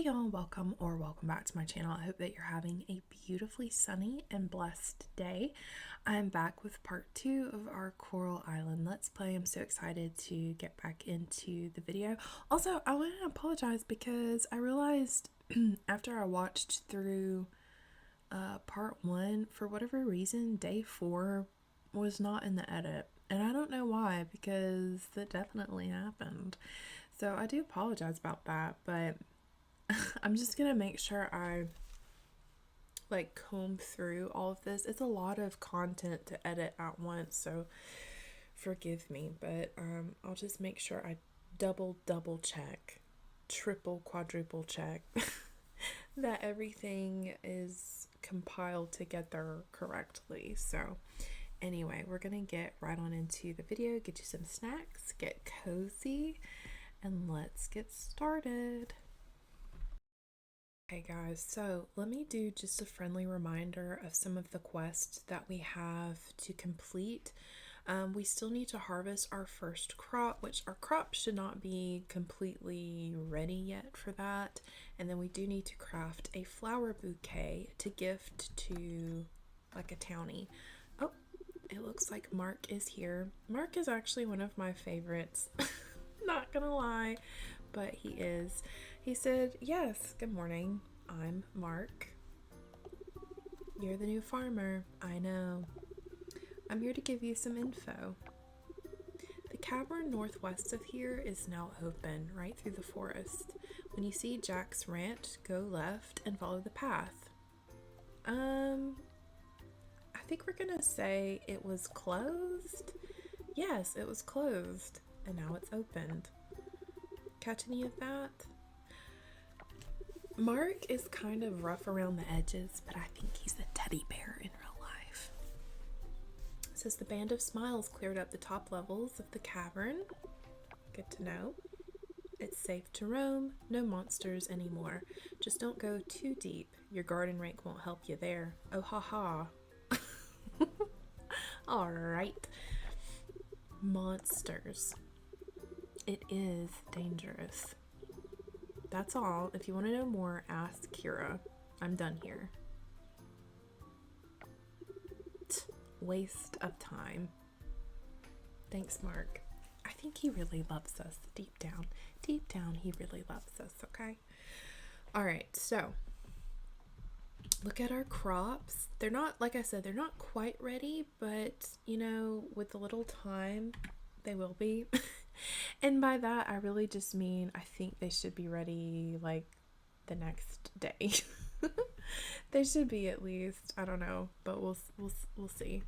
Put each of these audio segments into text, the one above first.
y'all, welcome back to my channel. I hope that you're having a beautifully sunny and blessed day. I'm back with part 2 of our Coral Island Let's Play. I'm so excited to get back into the video. Also, I want to apologize because I realized after I watched through part 1, for whatever reason, day 4 was not in the edit. And I don't know why, because that definitely happened. So I do apologize about that, but I'm just gonna make sure I comb through all of this. It's a lot of content to edit at once, so forgive me, but I'll just make sure I double check, triple, quadruple check that everything is compiled together correctly. So anyway, we're gonna get right on into the video, get you some snacks, get cozy, and let's get started. Okay guys, so let me do just a friendly reminder of some of the quests that we have to complete. We still need to harvest our first crop, which our crop should not be completely ready yet for that. And then we do need to craft a flower bouquet to gift to like a townie. Oh, it looks like Mark is here. Mark is actually one of my favorites. Not gonna lie, but he is. He said, yes, good morning, I'm Mark. You're the new farmer, I know. I'm here to give you some info. The cavern northwest of here is now open, right through the forest. When you see Jack's ranch, go left and follow the path. I think we're gonna say it was closed. Yes, it was closed, and now it's opened. Catch any of that? Mark is kind of rough around the edges, but I think he's a teddy bear in real life. It says the band of smiles cleared up the top levels of the cavern. Good to know. It's safe to roam, no monsters anymore. Just don't go too deep. Your garden rake won't help you there. Oh ha ha. Alright. Monsters. It is dangerous. That's all. If you want to know more, ask Kira. I'm done here. Waste of time. Thanks, Mark. I think he really loves us deep down. Deep down, he really loves us, okay? Alright, so look at our crops. They're not, like I said, they're not quite ready, but you know, with a little time, they will be. And by that, I really just mean I think they should be ready like the next day. They should be at least. I don't know, but we'll see.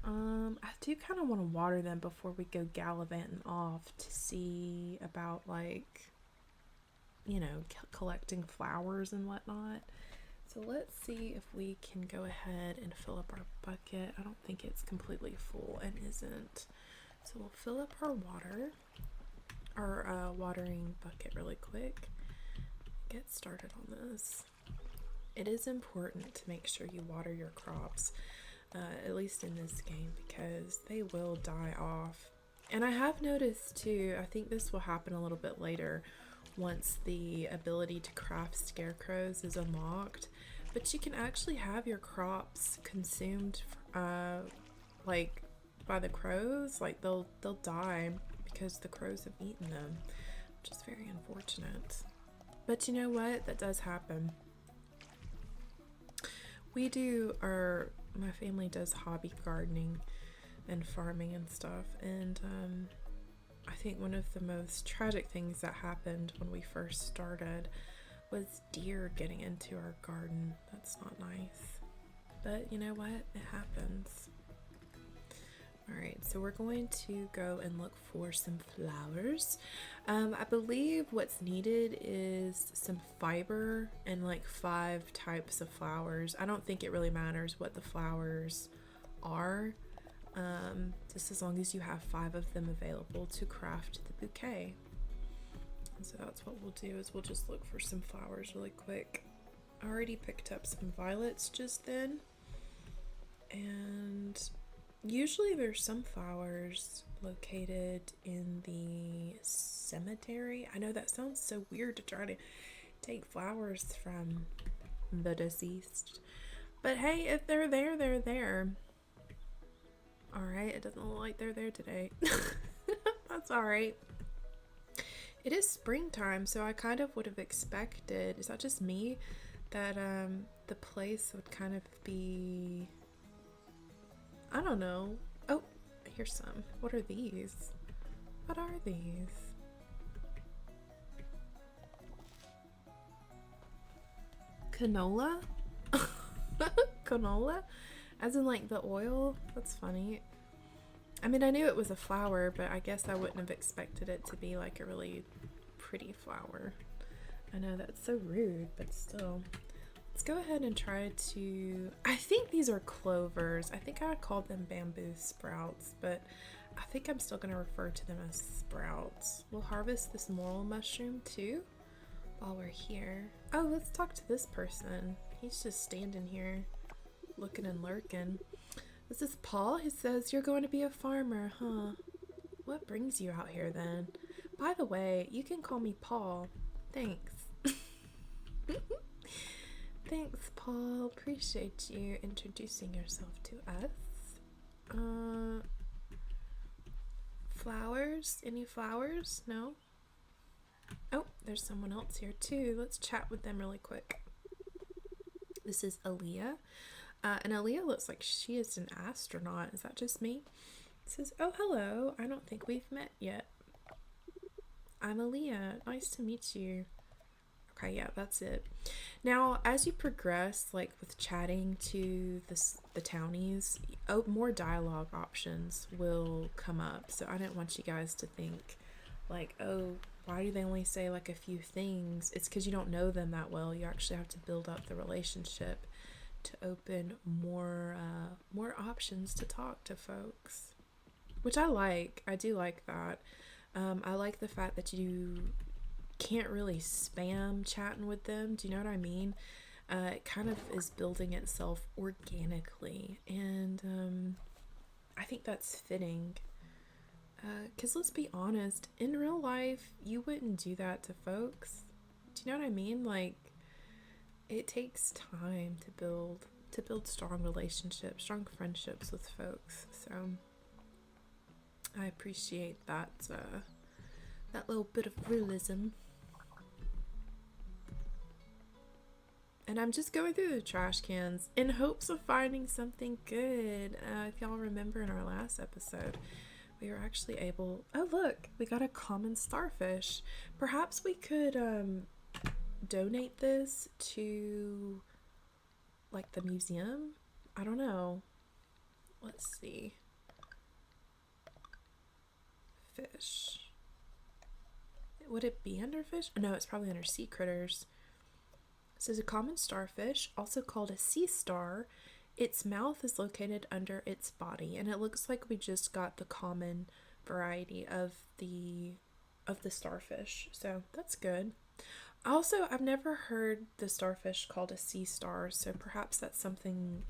I do kind of want to water them before we go gallivanting off to see about collecting flowers and whatnot. So let's see if we can go ahead and fill up our bucket. I don't think it's completely full and isn't. So we'll fill up our watering bucket really quick. Get started on this. It is important to make sure you water your crops, at least in this game, because they will die off. And I have noticed too, I think this will happen a little bit later once the ability to craft scarecrows is unlocked, but you can actually have your crops consumed by the crows. Like they'll die because the crows have eaten them, which is very unfortunate. But you know what? That does happen. My family does hobby gardening and farming and stuff, and I think one of the most tragic things that happened when we first started was deer getting into our garden. That's not nice, but you know what? It happens. Alright, so we're going to go and look for some flowers. I believe what's needed is some fiber and like 5 types of flowers. I don't think it really matters what the flowers are, just as long as you have 5 of them available to craft the bouquet. And so that's what we'll do, is we'll just look for some flowers really quick. I already picked up some violets just then, and usually there's some flowers located in the cemetery. I know that sounds so weird to try to take flowers from the deceased. But hey, if they're there, they're there. Alright, it doesn't look like they're there today. That's alright. It is springtime, so I kind of would have expected, is that just me? That the place would kind of be, I don't know. Oh, here's some. What are these? What are these? Canola? Canola? As in like the oil? That's funny. I mean, I knew it was a flower, but I guess I wouldn't have expected it to be like a really pretty flower. I know that's so rude, but still. Let's go ahead and try to... I think these are clovers. I think I called them bamboo sprouts, but I think I'm still going to refer to them as sprouts. We'll harvest this morel mushroom too while we're here. Oh, let's talk to this person. He's just standing here looking and lurking. This is Paul. He says, you're going to be a farmer, huh? What brings you out here then? By the way, you can call me Paul. Thanks. Thanks, Paul. Appreciate you introducing yourself to us. Flowers? Any flowers? No? Oh, there's someone else here too. Let's chat with them really quick. This is Aaliyah. And Aaliyah looks like she is an astronaut. Is that just me? It says, oh, hello. I don't think we've met yet. I'm Aaliyah. Nice to meet you. Okay, yeah, that's it. Now, as you progress, like with chatting to the townies, more dialogue options will come up. So I didn't want you guys to think like, oh, why do they only say like a few things? It's because you don't know them that well. You actually have to build up the relationship to open more options to talk to folks, which I like. I do like that. I like the fact that you can't really spam chatting with them. Do you know what I mean? It kind of is building itself organically, and I think that's fitting. Because let's be honest, in real life, you wouldn't do that to folks. Do you know what I mean? Like, it takes time to build strong relationships, strong friendships with folks. So I appreciate that that little bit of realism. And I'm just going through the trash cans in hopes of finding something good. If y'all remember in our last episode, we were actually able... Oh, look, we got a common starfish. Perhaps we could donate this to like the museum. I don't know. Let's see. Fish. Would it be under fish? No, it's probably under sea critters. This is a common starfish, also called a sea star. Its mouth is located under its body, and it looks like we just got the common variety of the starfish, so that's good. Also, I've never heard the starfish called a sea star, so perhaps that's something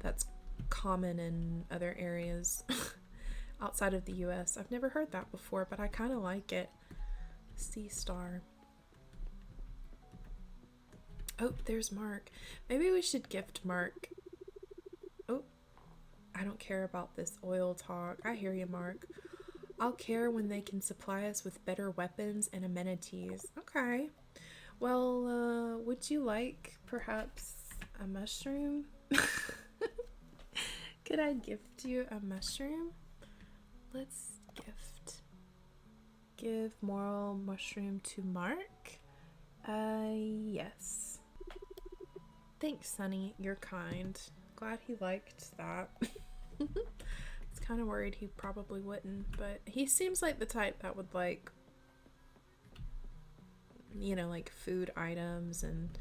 that's common in other areas outside of the US. I've never heard that before, but I kind of like it. Sea star. Oh, there's Mark. Maybe we should gift Mark. Oh, I don't care about this oil talk. I hear you, Mark. I'll care when they can supply us with better weapons and amenities. Okay. Well, would you like perhaps a mushroom? Could I gift you a mushroom? Let's give moral mushroom to Mark. Yes. Thanks, Sonny. You're kind. Glad he liked that. I was kind of worried he probably wouldn't, but he seems like the type that would like, you know, like food items and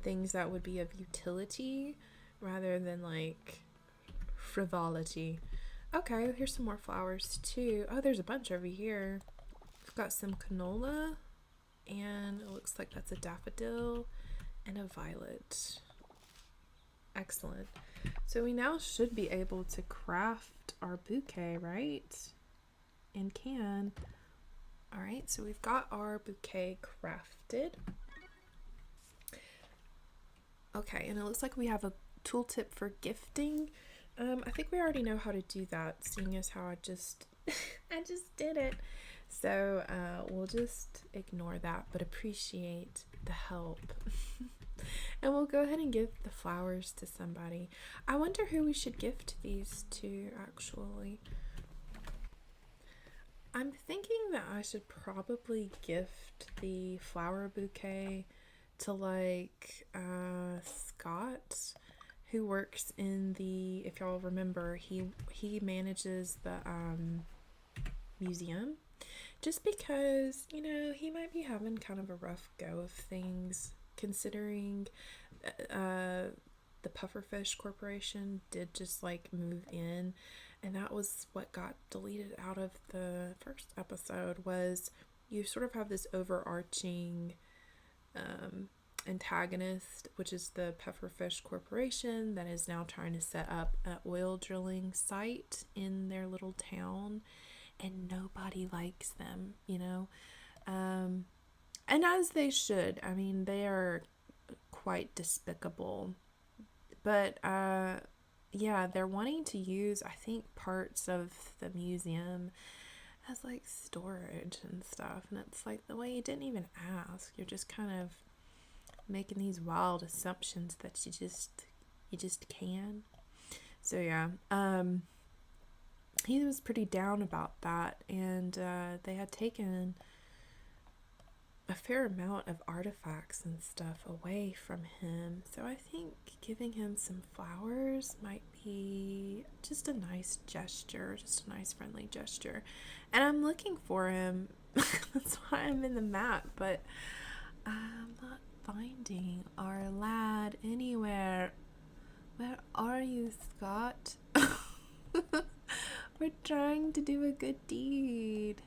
things that would be of utility rather than like frivolity. Okay, here's some more flowers too. Oh, there's a bunch over here. We've got some canola, and it looks like that's a daffodil and a violet. Excellent. So we now should be able to craft our bouquet, right? And can. All right, so we've got our bouquet crafted. Okay, and it looks like we have a tooltip for gifting. I think we already know how to do that, seeing as how I just I just did it. So we'll just ignore that, but appreciate the help. And we'll go ahead and give the flowers to somebody. I wonder who we should gift these to, actually. I'm thinking that I should probably gift the flower bouquet to like Scott, who works in the, if y'all remember, he manages the museum, just because, you know, he might be having kind of a rough go of things, considering the Pufferfish Corporation did just like move in, and that was what got deleted out of the first episode. Was you sort of have this overarching antagonist, which is the Pufferfish Corporation, that is now trying to set up an oil drilling site in their little town, and nobody likes them, you know, and as they should. I mean, they are quite despicable, but yeah, they're wanting to use, I think, parts of the museum as like storage and stuff, and it's like, the way you didn't even ask, you're just kind of making these wild assumptions that you just can. So yeah, he was pretty down about that, and they had taken a fair amount of artifacts and stuff away from him. So I think giving him some flowers might be just a nice gesture, just a nice friendly gesture. And I'm looking for him. That's why I'm in the map, but I'm not finding our lad anywhere. Where are you, Scott? We're trying to do a good deed.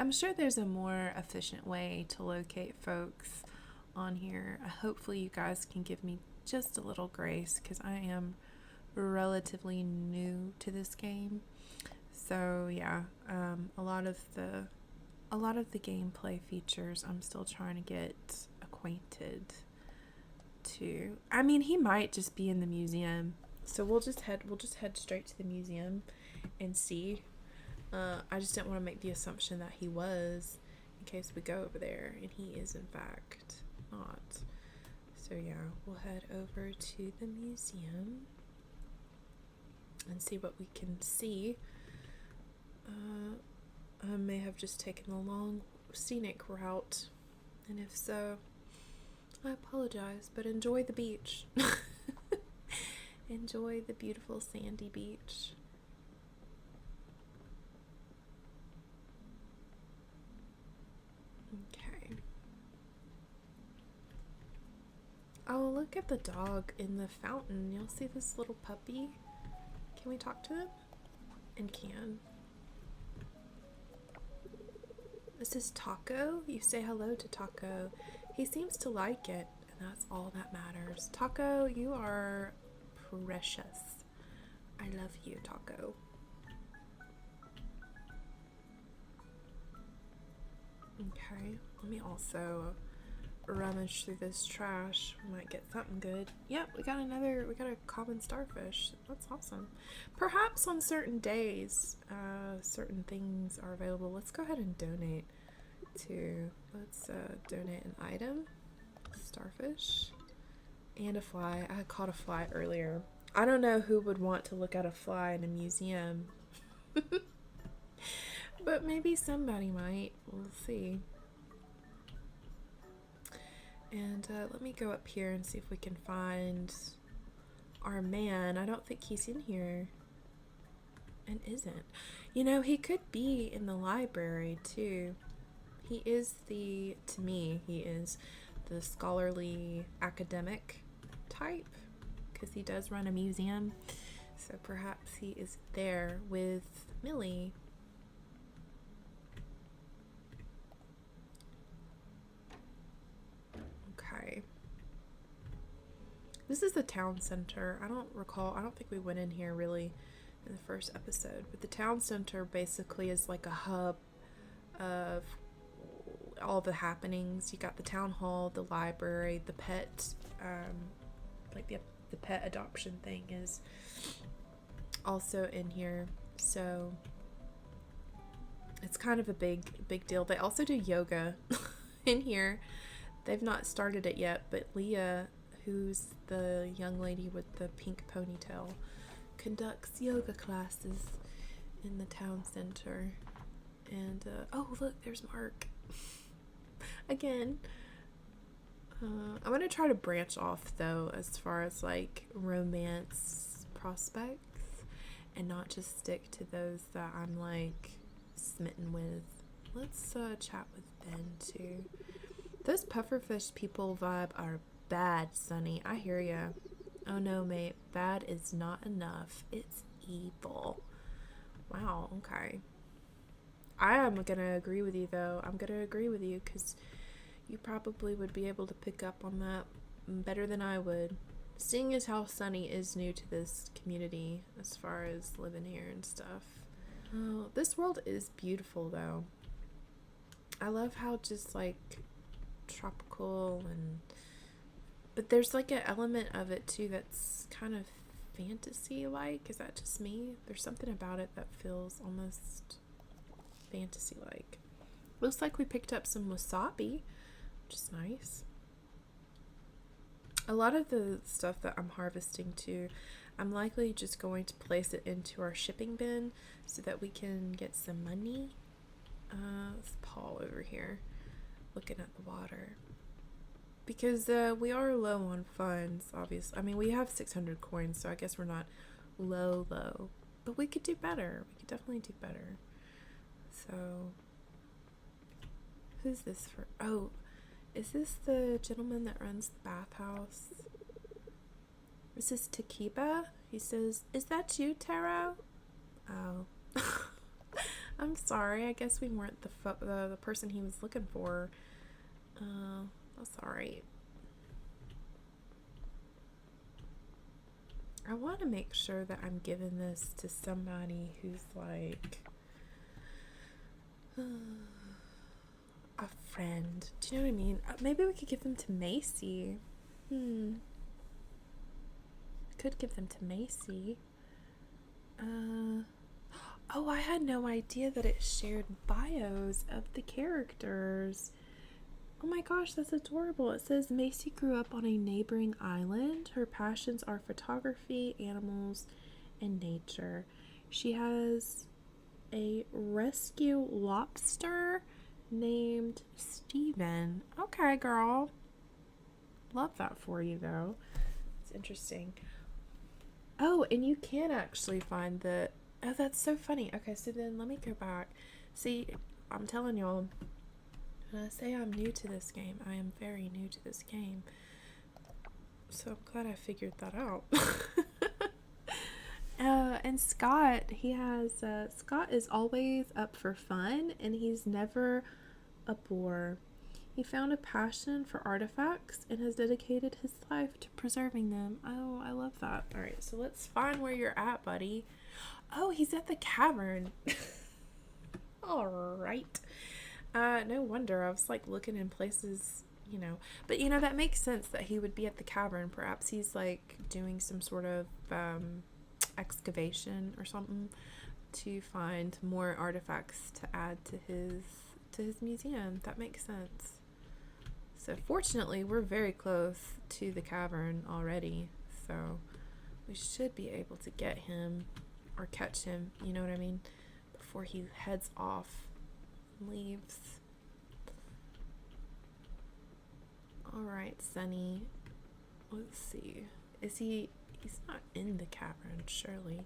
I'm sure there's a more efficient way to locate folks on here. Hopefully you guys can give me just a little grace, because I am relatively new to this game. So yeah, a lot of the gameplay features I'm still trying to get acquainted to. I mean, he might just be in the museum, so we'll just head straight to the museum and see. I just didn't want to make the assumption that he was, in case we go over there and he is in fact not. So yeah, we'll head over to the museum and see what we can see. I may have just taken the long scenic route, and if so, I apologize, but enjoy the beach. Enjoy the beautiful sandy beach. Okay. Oh, look at the dog in the fountain. You'll see this little puppy. Can we talk to him? And can. This is Taco. You say hello to Taco. He seems to like it, and that's all that matters. Taco, you are precious. I love you, Taco. Okay, let me also rummage through this trash. We might get something good. Yep, we got a common starfish. That's awesome. Perhaps on certain days, certain things are available. Let's go ahead and donate donate an item, starfish, and a fly. I caught a fly earlier. I don't know who would want to look at a fly in a museum. But maybe somebody might. We'll see. And let me go up here and see if we can find our man. I don't think he's in here. And isn't. You know, he could be in the library too. He is to me, he is the scholarly academic type, because he does run a museum. So perhaps he is there with Millie. Okay. This is the town center. I don't think we went in here really in the first episode. But the town center basically is like a hub of all the happenings. You got the town hall, the library, the pet, like the pet adoption thing is also in here. So it's kind of a big deal. They also do yoga in here. They've not started it yet, but Leah, who's the young lady with the pink ponytail, conducts yoga classes in the town center. And oh look, there's Mark again. I'm gonna try to branch off though as far as like romance prospects and not just stick to those that I'm like smitten with. Let's chat with Ben too. Those pufferfish people vibe are bad, Sunny. I hear ya. Oh no, mate. Bad is not enough. It's evil. Wow, okay. I am gonna agree with you though. I'm gonna agree with you because you probably would be able to pick up on that better than I would. Seeing as how Sunny is new to this community as far as living here and stuff. Oh, this world is beautiful though. I love how just like tropical but there's like an element of it too that's kind of fantasy like. Is that just me? There's something about it that feels almost fantasy like. Looks like we picked up some wasabi, which is nice. A lot of the stuff that I'm harvesting too, I'm likely just going to place it into our shipping bin so that we can get some money. It's Paul over here looking at the water. Because we are low on funds, obviously. I mean, we have 600 coins, so I guess we're not low. But we could do better. We could definitely do better. So, who's this for? Oh, is this the gentleman that runs the bathhouse? This is Takiba. He says, "Is that you, Taro?" Oh. I'm sorry. I guess we weren't the person he was looking for. That's alright. I want to make sure that I'm giving this to somebody who's like a friend. Do you know what I mean? Maybe we could give them to Macy. Could give them to Macy. Oh, I had no idea that it shared bios of the characters. Oh my gosh, that's adorable. It says Macy grew up on a neighboring island. Her passions are photography, animals, and nature. She has a rescue lobster named Steven. Okay, girl. Love that for you, though. It's interesting. Oh, and you can actually find the... Oh, that's so funny. Okay, so then let me go back. See, I'm telling y'all, when I say I'm new to this game, I am very new to this game. So I'm glad I figured that out. And Scott, Scott is always up for fun, and he's never a bore. He found a passion for artifacts and has dedicated his life to preserving them. Oh, I love that. All right, so let's find where you're at, buddy. Oh, he's at the cavern. All right. No wonder. I was like looking in places, you know. But you know, that makes sense that he would be at the cavern. Perhaps he's like doing some sort of excavation or something to find more artifacts to add to his museum. That makes sense. So fortunately, we're very close to the cavern already. So we should be able to get him or catch him, you know what I mean, before he heads off and leaves. Alright, Sunny. Let's see. He's not in the cavern, surely.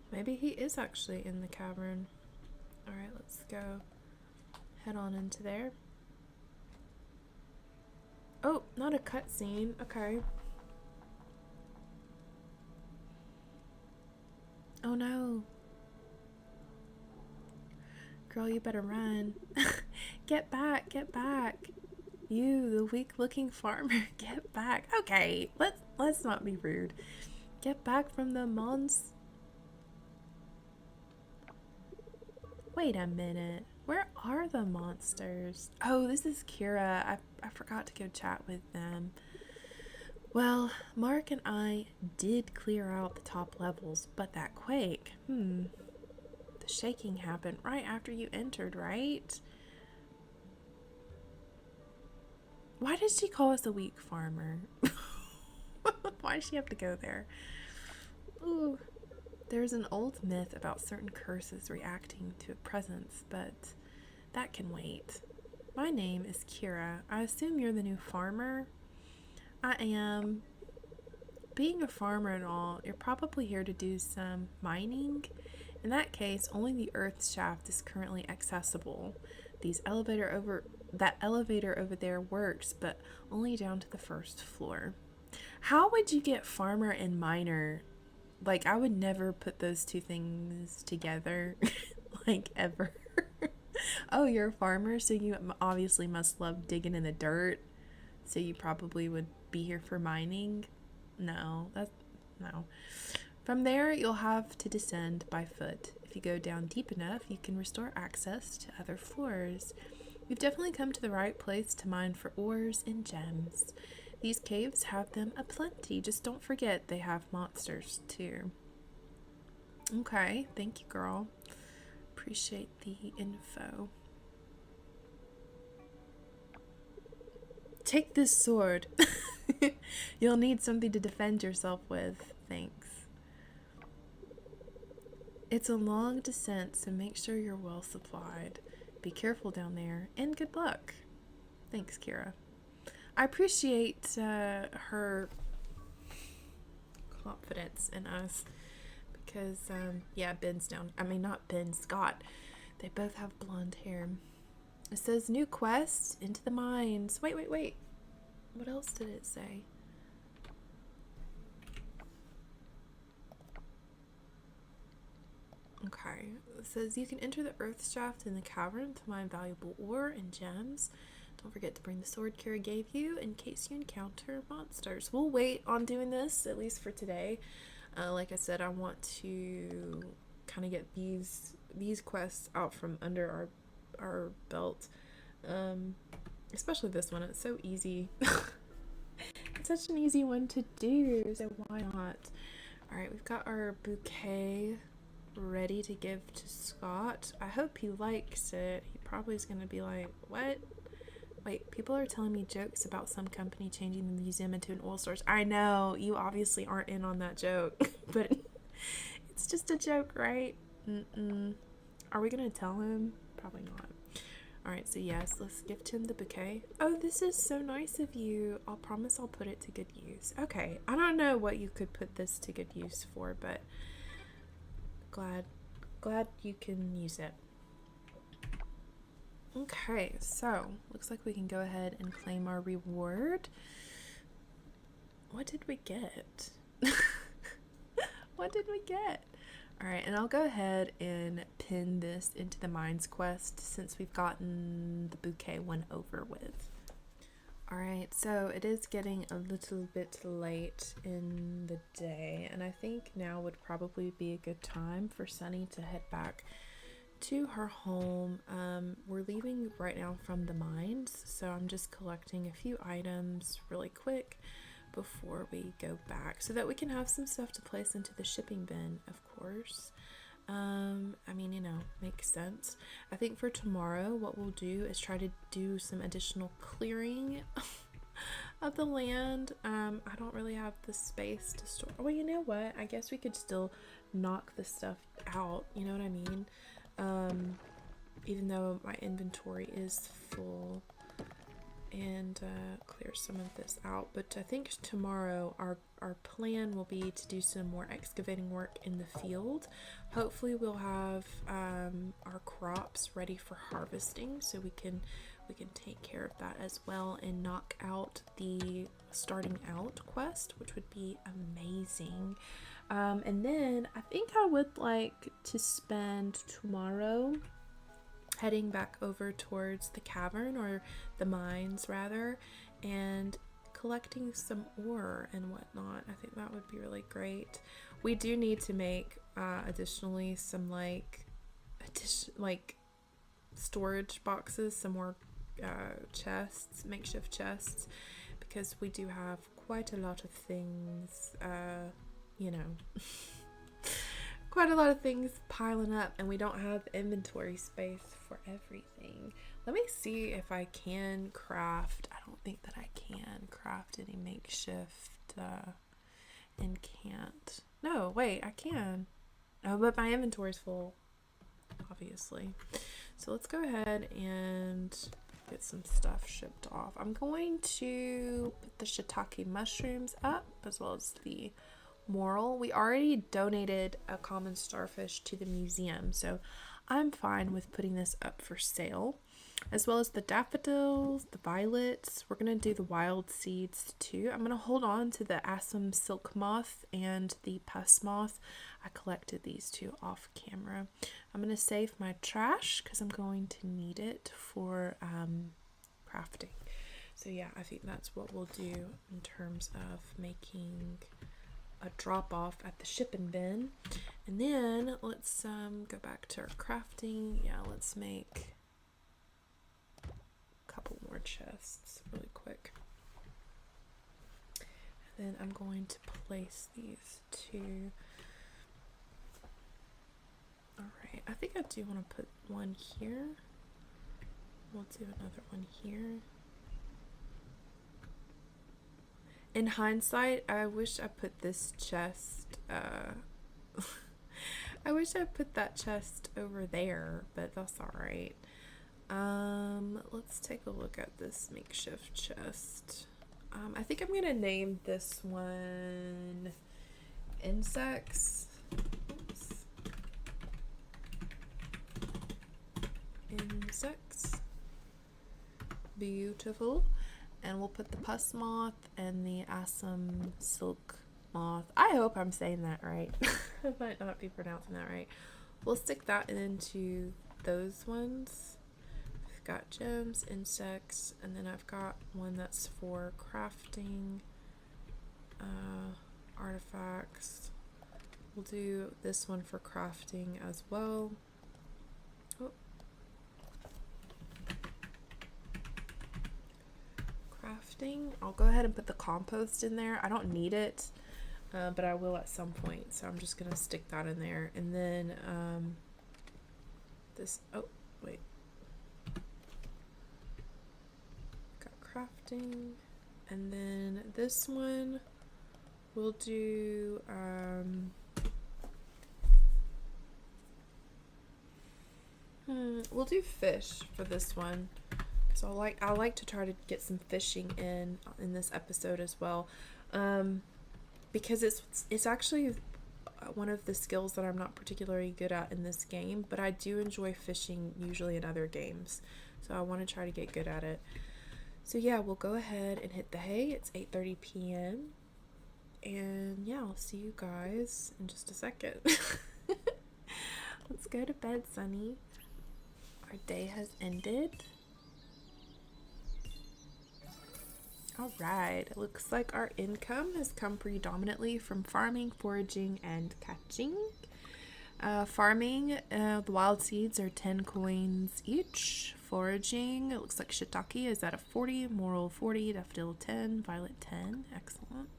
Maybe he is actually in the cavern. Alright, let's go head on into there. Oh, not a cutscene. Okay. Oh no. Girl, you better run. Get back, get back. You, the weak-looking farmer, get back. Okay, let's not be rude. Get back from the mons. Wait a minute. Where are the monsters? Oh, this is Kira. I forgot to go chat with them. Well, Mark and I did clear out the top levels, but that quake, the shaking happened right after you entered, right? Why did she call us a weak farmer? Why does she have to go there? Ooh. There's an old myth about certain curses reacting to a presence, but that can wait. My name is Kira. I assume you're the new farmer? I am. Being a farmer and all, you're probably here to do some mining. In that case, only the earth shaft is currently accessible. That elevator over there works, but only down to the first floor. How would you get farmer and miner? Like, I would never put those two things together, like, ever. Oh, you're a farmer, so you obviously must love digging in the dirt. So you probably would be here for mining. No. From there, you'll have to descend by foot. If you go down deep enough, you can restore access to other floors. You've definitely come to the right place to mine for ores and gems. These caves have them aplenty. Just don't forget they have monsters too. Okay, thank you, girl. Appreciate the info. Take this sword. You'll need something to defend yourself with. Thanks. It's a long descent, so make sure you're well supplied. Be careful down there, and good luck. Thanks, Kira. I appreciate her confidence in us because, yeah, Ben's down. I mean, not Ben, Scott. They both have blonde hair. It says new quest into the mines. Wait. What else did it say? Okay. It says you can enter the earth shaft in the cavern to mine valuable ore and gems. Don't forget to bring the sword Kira gave you in case you encounter monsters. We'll wait on doing this, at least for today. Like I said, I want to kind of get these quests out from under our belt. Especially this one. It's so easy. It's such an easy one to do, so why not? Alright, we've got our bouquet ready to give to Scott. I hope he likes it. He probably is going to be like, what? Wait, people are telling me jokes about some company changing the museum into an oil source. I know, you obviously aren't in on that joke, but it's just a joke, right? Are we going to tell him? Probably not. Alright, so yes, let's gift him the bouquet. Oh, this is so nice of you. I'll promise I'll put it to good use. Okay, I don't know what you could put this to good use for, but glad you can use it. Okay, so looks like we can go ahead and claim our reward. What did we get? What did we get? Alright, and I'll go ahead and pin this into the mines quest since we've gotten the bouquet one over with. Alright, so it is getting a little bit late in the day, and I think now would probably be a good time for Sunny to head back to her home. We're leaving right now from the mines, so I'm just collecting a few items really quick before we go back so that we can have some stuff to place into the shipping bin, of course. I mean, you know, makes sense. I think for tomorrow what we'll do is try to do some additional clearing of the land. I don't really have the space to store. Well, you know what? I guess we could still knock the stuff out, you know what I mean? Even though my inventory is full, and clear some of this out. But I think tomorrow our plan will be to do some more excavating work in the field. Hopefully we'll have our crops ready for harvesting, so we can take care of that as well and knock out the starting out quest, which would be amazing. And then I think I would like to spend tomorrow heading back over towards the cavern, or the mines rather, and collecting some ore and whatnot. I think that would be really great. We do need to make additionally some like storage boxes, some more chests, makeshift chests, because we do have quite a lot of things, you know, quite a lot of things piling up, and we don't have inventory space for everything. Let me see if I can craft. I don't think that I can craft any makeshift and can't. No, wait, I can. Oh, but my inventory's full, obviously. So let's go ahead and get some stuff shipped off. I'm going to put the shiitake mushrooms up, as well as the moral. We already donated a common starfish to the museum, so I'm fine with putting this up for sale, as well as the daffodils, the violets. We're going to do the wild seeds too. I'm going to hold on to the Assam silk moth and the pus moth. I collected these two off camera. I'm going to save my trash because I'm going to need it for crafting. So yeah, I think that's what we'll do in terms of making a drop off at the shipping bin. And then let's go back to our crafting. Yeah, let's make a couple more chests really quick. And then I'm going to place these two. Alright, I think I do want to put one here. We'll do another one here. In hindsight, I wish I put this chest, I wish I put that chest over there, but that's alright. Let's take a look at this makeshift chest. I think I'm gonna name this one Insects. Oops. Insects. Beautiful. And we'll put the pus moth and the Assam silk moth. I hope I'm saying that right. I might not be pronouncing that right. We'll stick that into those ones. We've got gems, insects, and then I've got one that's for crafting artifacts. We'll do this one for crafting as well. Oh. Crafting. I'll go ahead and put the compost in there. I don't need it, but I will at some point, so I'm just gonna stick that in there. And then this, oh wait, got crafting, and then this one we'll do we'll do fish for this one. So I like to try to get some fishing in this episode as well, because it's actually one of the skills that I'm not particularly good at in this game, but I do enjoy fishing usually in other games, so I want to try to get good at it. So yeah, we'll go ahead and hit the hay. It's 8:30 p.m. and yeah, I'll see you guys in just a second. Let's go to bed, Sunny. Our day has ended. Alright, it looks like our income has come predominantly from farming, foraging, and catching. Farming, the wild seeds are 10 coins each. Foraging, it looks like shiitake is at a 40, moral 40, daffodil 10, violet 10. Excellent.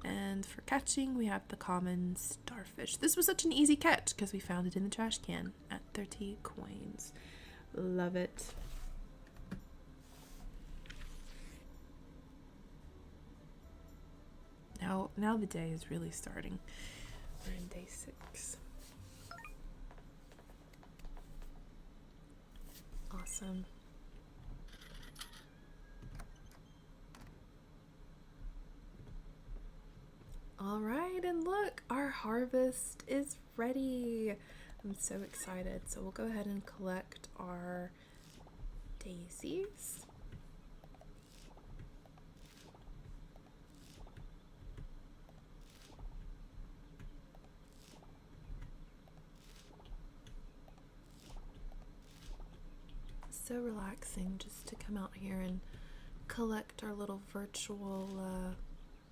And for catching, we have the common starfish. This was such an easy catch because we found it in the trash can at 30 coins. Love it. Now the day is really starting. We're in day 6. Awesome. All right, and look, our harvest is ready. I'm so excited. So we'll go ahead and collect our daisies. so relaxing just to come out here and collect our little virtual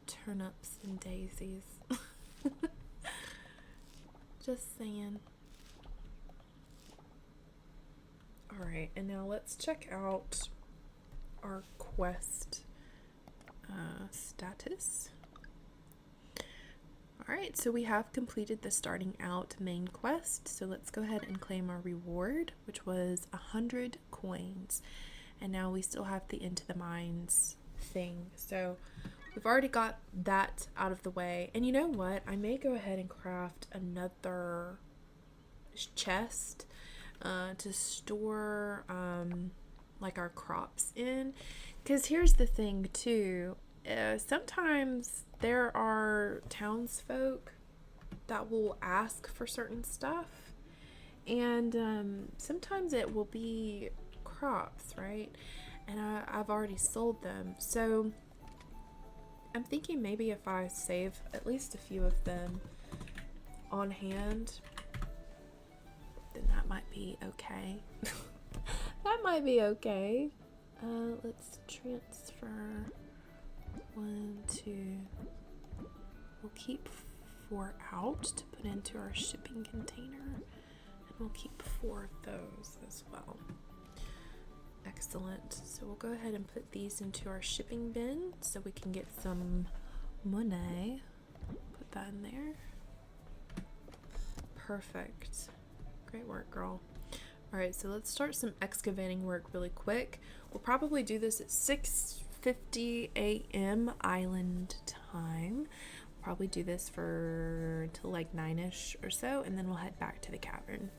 turnips and daisies. Just saying. Alright, and now let's check out our quest status. Alright, so we have completed the starting out main quest, so let's go ahead and claim our reward, which was 100 coins. And now we still have the Into the Mines thing, so we've already got that out of the way. And you know what? I may go ahead and craft another chest to store like our crops in, because here's the thing too, sometimes there are townsfolk that will ask for certain stuff, and sometimes it will be crops, right? And I've already sold them, so I'm thinking maybe if I save at least a few of them on hand, then that might be okay. That might be okay. Let's transfer 1, 2. We'll keep 4 out to put into our shipping container, and we'll keep 4 of those as well. Excellent. So we'll go ahead and put these into our shipping bin so we can get some money. Put that in there. Perfect. Great work, girl. Alright, so let's start some excavating work really quick. We'll probably do this at 6:50 a.m. island time. We'll probably do this for till like 9ish or so, and then we'll head back to the cavern.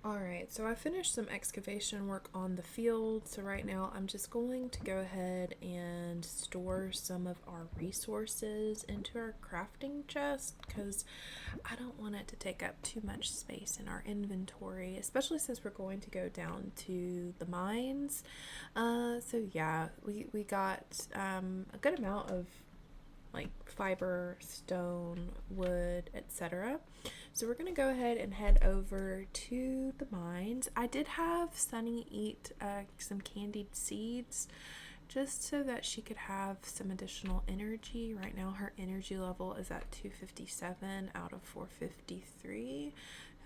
Alright, so I finished some excavation work on the field, so right now I'm just going to go ahead and store some of our resources into our crafting chest, because I don't want it to take up too much space in our inventory, especially since we're going to go down to the mines. So yeah, we got a good amount of like fiber, stone, wood, etc. So we're gonna go ahead and head over to the mines. I did have Sunny eat some candied seeds just so that she could have some additional energy. Right now her energy level is at 257 out of 453.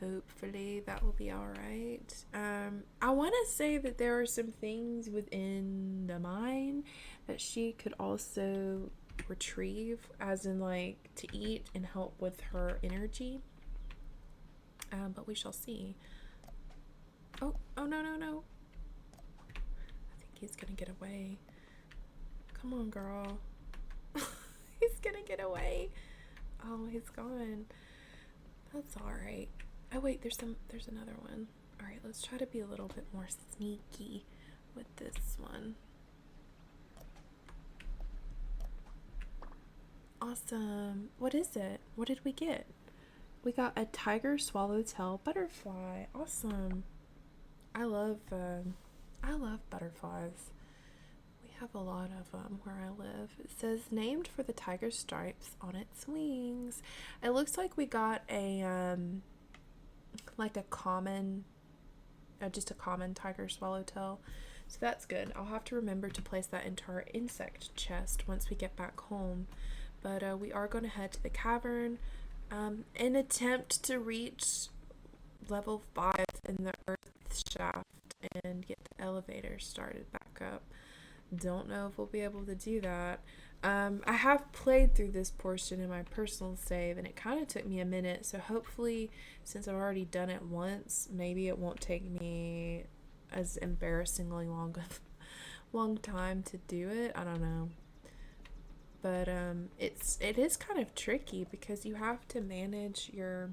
Hopefully that will be all right. I want to say that there are some things within the mine that she could also retrieve, as in like to eat and help with her energy. But we shall see. Oh, no, no, no. I think he's gonna get away. Come on, girl. He's gonna get away. Oh, he's gone. That's all right. Oh wait, there's another one. All right, let's try to be a little bit more sneaky with this one. Awesome. What is it? What did we get? We got a tiger swallowtail butterfly. Awesome. I love butterflies. We have a lot of them where I live. It says named for the tiger stripes on its wings. It looks like we got a like a common, just a common tiger swallowtail. So that's good. I'll have to remember to place that into our insect chest once we get back home. But we are going to head to the cavern and attempt to reach level 5 in the earth shaft and get the elevator started back up. Don't know if we'll be able to do that. I have played through this portion in my personal save, and it kind of took me a minute, so hopefully, since I've already done it once, maybe it won't take me as embarrassingly long time to do it. I don't know. But it is kind of tricky because you have to manage your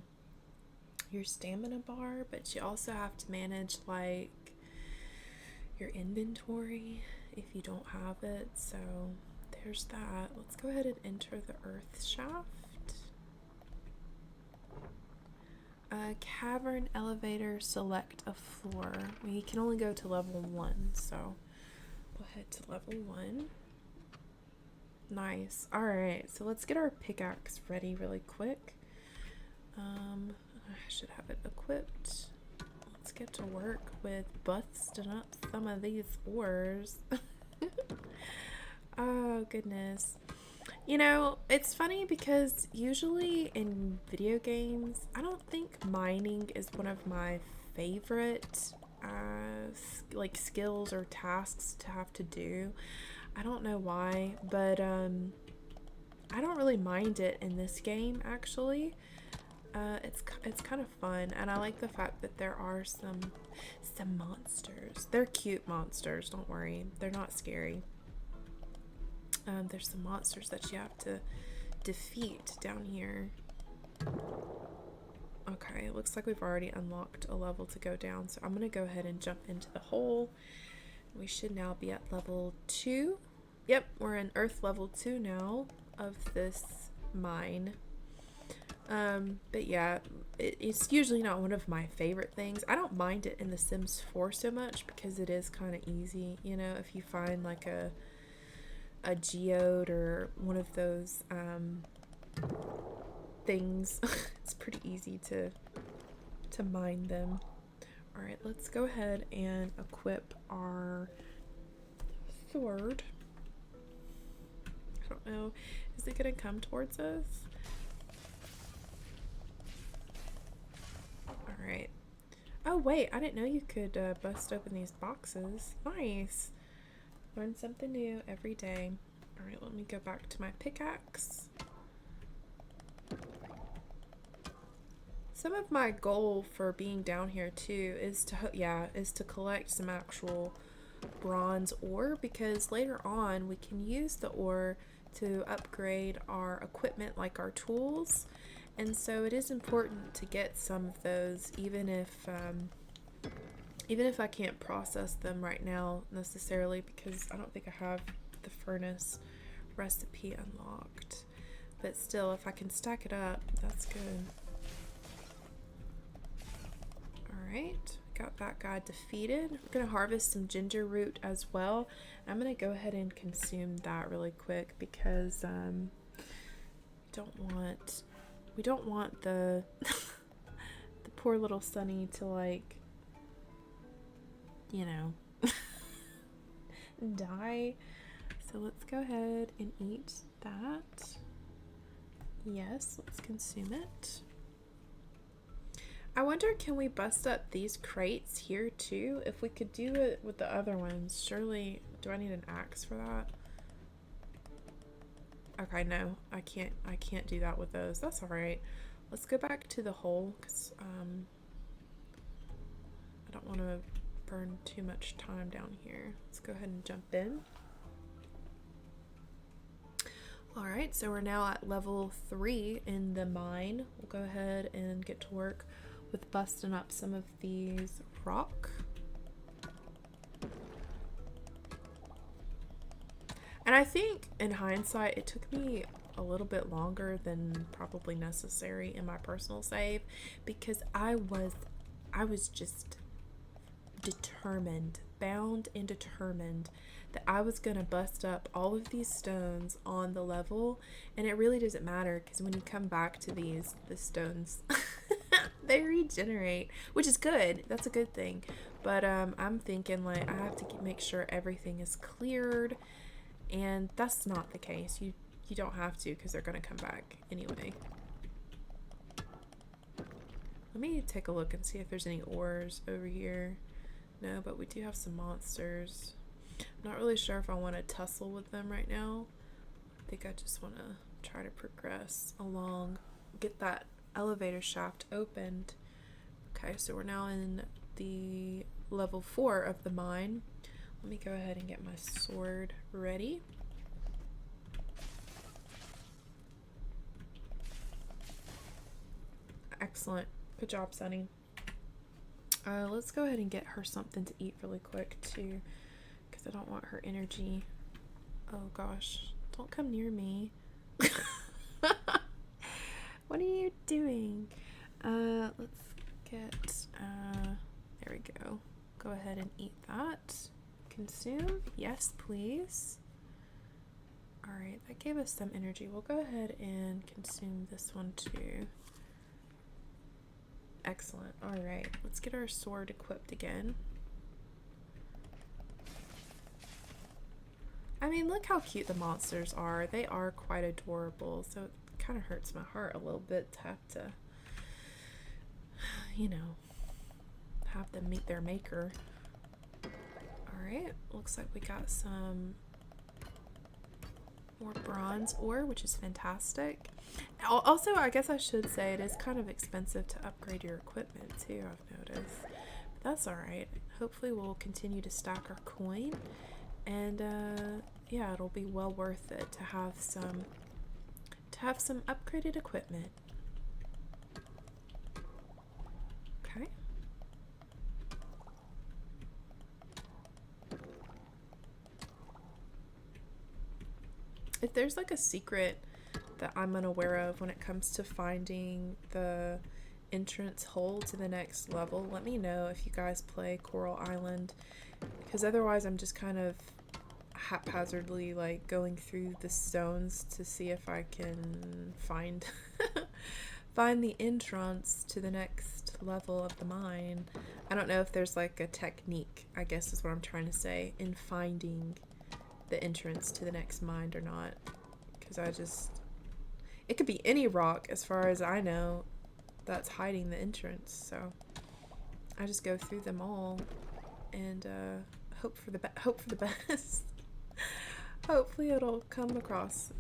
stamina bar, but you also have to manage like your inventory if you don't have it. So there's that. Let's go ahead and enter the earth shaft. Cavern elevator, select a floor. We can only go to level 1, so we'll head to level 1. Nice. Alright, so let's get our pickaxe ready really quick. I should have it equipped. Let's get to work with busting up some of these ores. Oh, goodness. You know, it's funny because usually in video games, I don't think mining is one of my favorite like skills or tasks to have to do. I don't know why, but I don't really mind it in this game actually. It's kind of fun, and I like the fact that there are some monsters. They're cute monsters, don't worry. They're not scary. There's some monsters that you have to defeat down here. Okay, it looks like we've already unlocked a level to go down, so I'm gonna go ahead and jump into the hole. We should now be at level 2. Yep, we're in Earth level 2 now of this mine. But yeah, it's usually not one of my favorite things. I don't mind it in The Sims 4 so much because it is kind of easy, you know, if you find like a geode or one of those things, it's pretty easy to mine them. Alright, let's go ahead and equip our sword. I don't know, is it gonna come towards us? Alright. Oh wait, I didn't know you could bust open these boxes. Nice. Learn something new every day. Alright, let me go back to my pickaxe. Some of my goal for being down here too is to collect some actual bronze ore, because later on we can use the ore to upgrade our equipment like our tools, and so it is important to get some of those even if I can't process them right now necessarily, because I don't think I have the furnace recipe unlocked, but still if I can stack it up, that's good. Alright, got that guy defeated. I'm gonna harvest some ginger root as well. I'm gonna go ahead and consume that really quick because we don't want the the poor little Sunny to, like, you know, die. So let's go ahead and eat that. Yes, let's consume it. I wonder, can we bust up these crates here too? If we could do it with the other ones, surely, do I need an axe for that? Okay, no, I can't do that with those. That's all right. Let's go back to the hole, because I don't want to burn too much time down here. Let's go ahead and jump in. All right, so we're now at level 3 in the mine. We'll go ahead and get to work with busting up some of these rock. And I think in hindsight, it took me a little bit longer than probably necessary in my personal save, because I was just determined, bound and determined that I was gonna bust up all of these stones on the level. And it really doesn't matter, because when you come back to the stones they regenerate, which is good. That's a good thing. But I'm thinking, like, I have to make sure everything is cleared, and that's not the case. You don't have to, because they're gonna come back anyway. Let me take a look and see if there's any ores over here. No, but we do have some monsters. I'm not really sure if I want to tussle with them right now. I think I just want to try to progress along, get that elevator shaft opened. Okay, so we're now in the level 4 of the mine. Let me go ahead and get my sword ready. Excellent. Good job, Sunny. Let's go ahead and get her something to eat really quick too, because I don't want her energy. Oh gosh, don't come near me. What are you doing? Let's get, there we go. Go ahead and eat that. Consume, yes please. Alright, that gave us some energy. We'll go ahead and consume this one too. Excellent. Alright, let's get our sword equipped again. I mean, look how cute the monsters are. They are quite adorable, so it kind of hurts my heart a little bit to have to, you know, have them meet their maker. Alright, looks like we got some more bronze ore, which is fantastic. Also, I guess I should say it is kind of expensive to upgrade your equipment too, I've noticed. But that's alright. Hopefully we'll continue to stack our coin, and yeah, it'll be well worth it to have some upgraded equipment. Okay. If there's like a secret that I'm unaware of when it comes to finding the entrance hole to the next level, let me know if you guys play Coral Island, because otherwise I'm just kind of haphazardly like going through the stones to see if I can find find the entrance to the next level of the mine. I don't know if there's like a technique, I guess is what I'm trying to say, in finding the entrance to the next mine or not, because it could be any rock as far as I know that's hiding the entrance, so I just go through them all and hope for the best. Hopefully it'll come across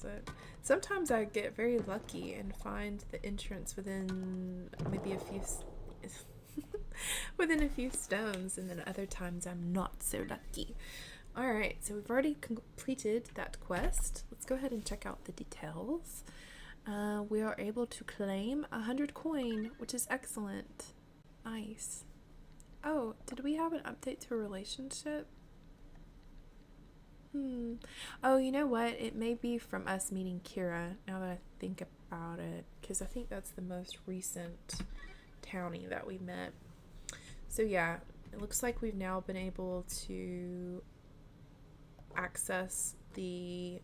it. Sometimes I get very lucky and find the entrance within maybe a few within a few stones, and then other times I'm not so lucky. Alright, so we've already completed that quest. Let's go ahead and check out the details. We are able to claim 100 coin, which is excellent. Nice. Oh, did we have an update to a relationship? Oh, you know what? It may be from us meeting Kira, now that I think about it, because I think that's the most recent townie that we met. So yeah, it looks like we've now been able to access the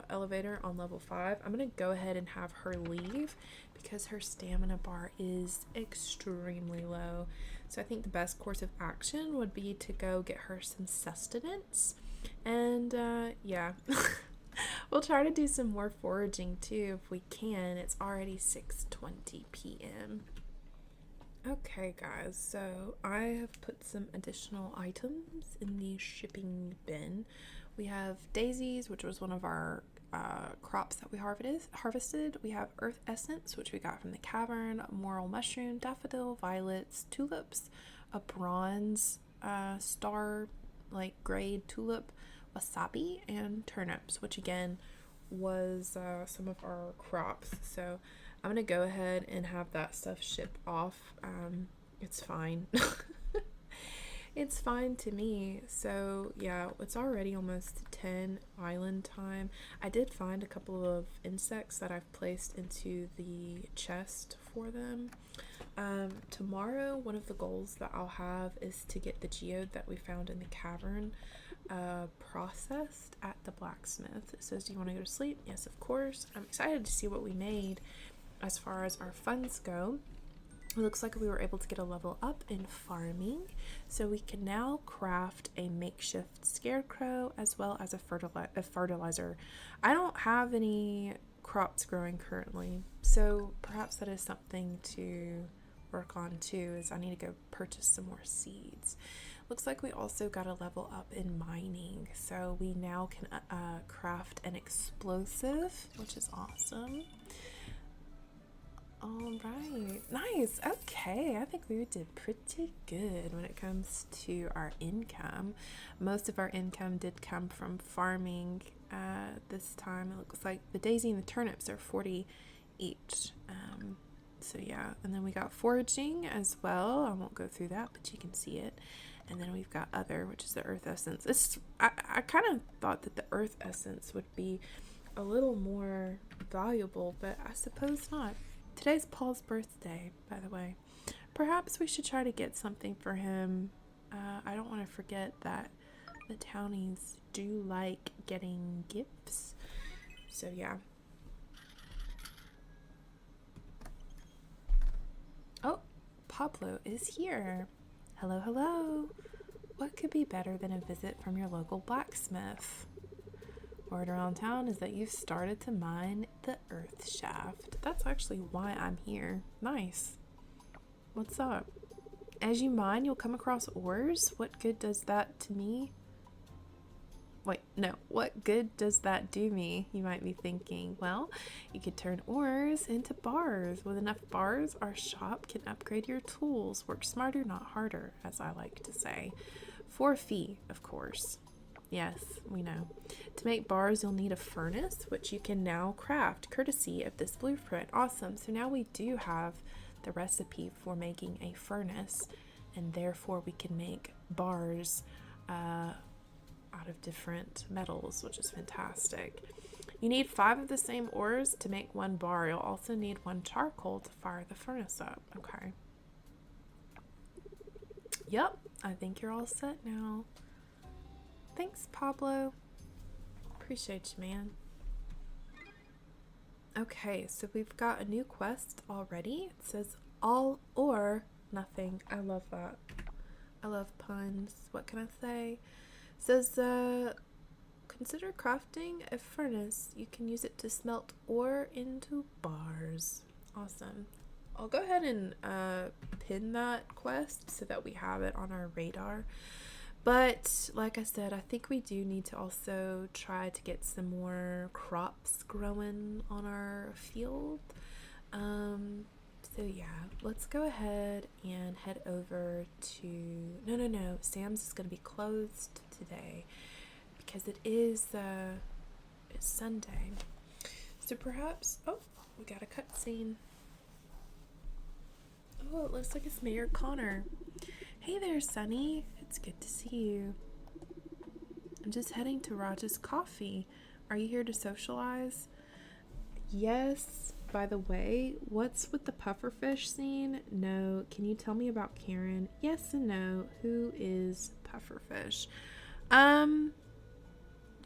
elevator on level 5. I'm gonna go ahead and have her leave because her stamina bar is extremely low. So I think the best course of action would be to go get her some sustenance, and yeah. We'll try to do some more foraging too if we can. It's already 6:20 p.m. Okay, guys, so I have put some additional items in the shipping bin. We have daisies, which was one of our crops that we harvested. We have earth essence, which we got from the cavern, morel mushroom, daffodil, violets, tulips, a bronze star like grade tulip, wasabi, and turnips, which again was some of our crops. So I'm gonna go ahead and have that stuff shipped off. It's fine. It's fine to me. So yeah, it's already almost 10 island time. I did find a couple of insects that I've placed into the chest for them. Tomorrow, one of the goals that I'll have is to get the geode that we found in the cavern processed at the blacksmith. It says, do you want to go to sleep? Yes, of course. I'm excited to see what we made as far as our funds go. It looks like we were able to get a level up in farming, so we can now craft a makeshift scarecrow as well as a fertilizer. I don't have any crops growing currently, so perhaps that is something to work on too, is I need to go purchase some more seeds. Looks like we also got a level up in mining, so we now can craft an explosive, which is awesome. All right, nice. Okay, I think we did pretty good when it comes to our income. Most of our income did come from farming this time. It looks like the daisy and the turnips are 40 each. So yeah, and then we got foraging as well. I won't go through that, but you can see it. And then we've got other, which is the earth essence. I kind of thought that the earth essence would be a little more valuable, but I suppose not. Today's Paul's birthday, by the way. Perhaps we should try to get something for him. I don't want to forget that the townies do like getting gifts. So yeah. Oh, Pablo is here. Hello, hello. What could be better than a visit from your local blacksmith? Word around town is that you've started to mine the earth shaft. That's actually why I'm here. Nice. What's up? As you mine, you'll come across ores. What good does that to me? Wait, no. What good does that do me? You might be thinking. Well, you could turn ores into bars. With enough bars, our shop can upgrade your tools. Work smarter, not harder, as I like to say. For a fee, of course. Yes, we know. To make bars, you'll need a furnace, which you can now craft, courtesy of this blueprint. Awesome. So now we do have the recipe for making a furnace, and therefore we can make bars out of different metals, which is fantastic. You need 5 of the same ores to make 1 bar. You'll also need 1 charcoal to fire the furnace up. Okay. Yep, I think you're all set now. Thanks, Pablo. Appreciate you, man. Okay, so we've got a new quest already. It says all or nothing. I love that. I love puns. What can I say? It says, consider crafting a furnace. You can use it to smelt ore into bars. Awesome. I'll go ahead and pin that quest so that we have it on our radar. But like I said, I think we do need to also try to get some more crops growing on our field. So yeah, let's go ahead and head over to... No. Sam's is going to be closed today because it is it's Sunday. So perhaps... Oh, we got a cutscene. Oh, it looks like it's Mayor Connor. Hey there, Sunny. It's good to see you. I'm just heading to Raj's coffee. Are you here to socialize? Yes. By the way, what's with the pufferfish scene? No. Can you tell me about Karen? Yes and no. Who is pufferfish?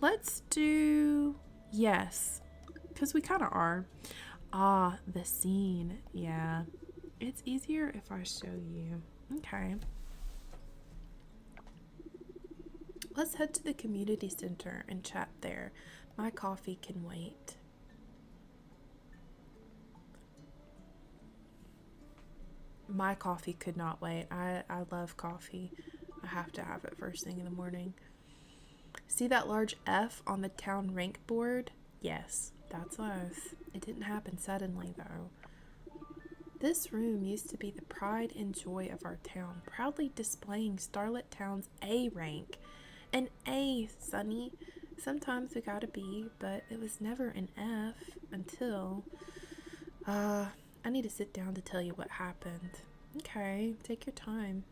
Let's do yes. Because we kind of are. Ah, the scene. Yeah. It's easier if I show you. Okay. Let's head to the community center and chat there. My coffee can wait. My coffee could not wait. I love coffee. I have to have it first thing in the morning. See that large F on the town rank board? Yes, that's us. It didn't happen suddenly, though. This room used to be the pride and joy of our town, proudly displaying Starlet Town's A rank. An A, Sonny. Sometimes we got a B, but it was never an F until... I need to sit down to tell you what happened. Okay, take your time.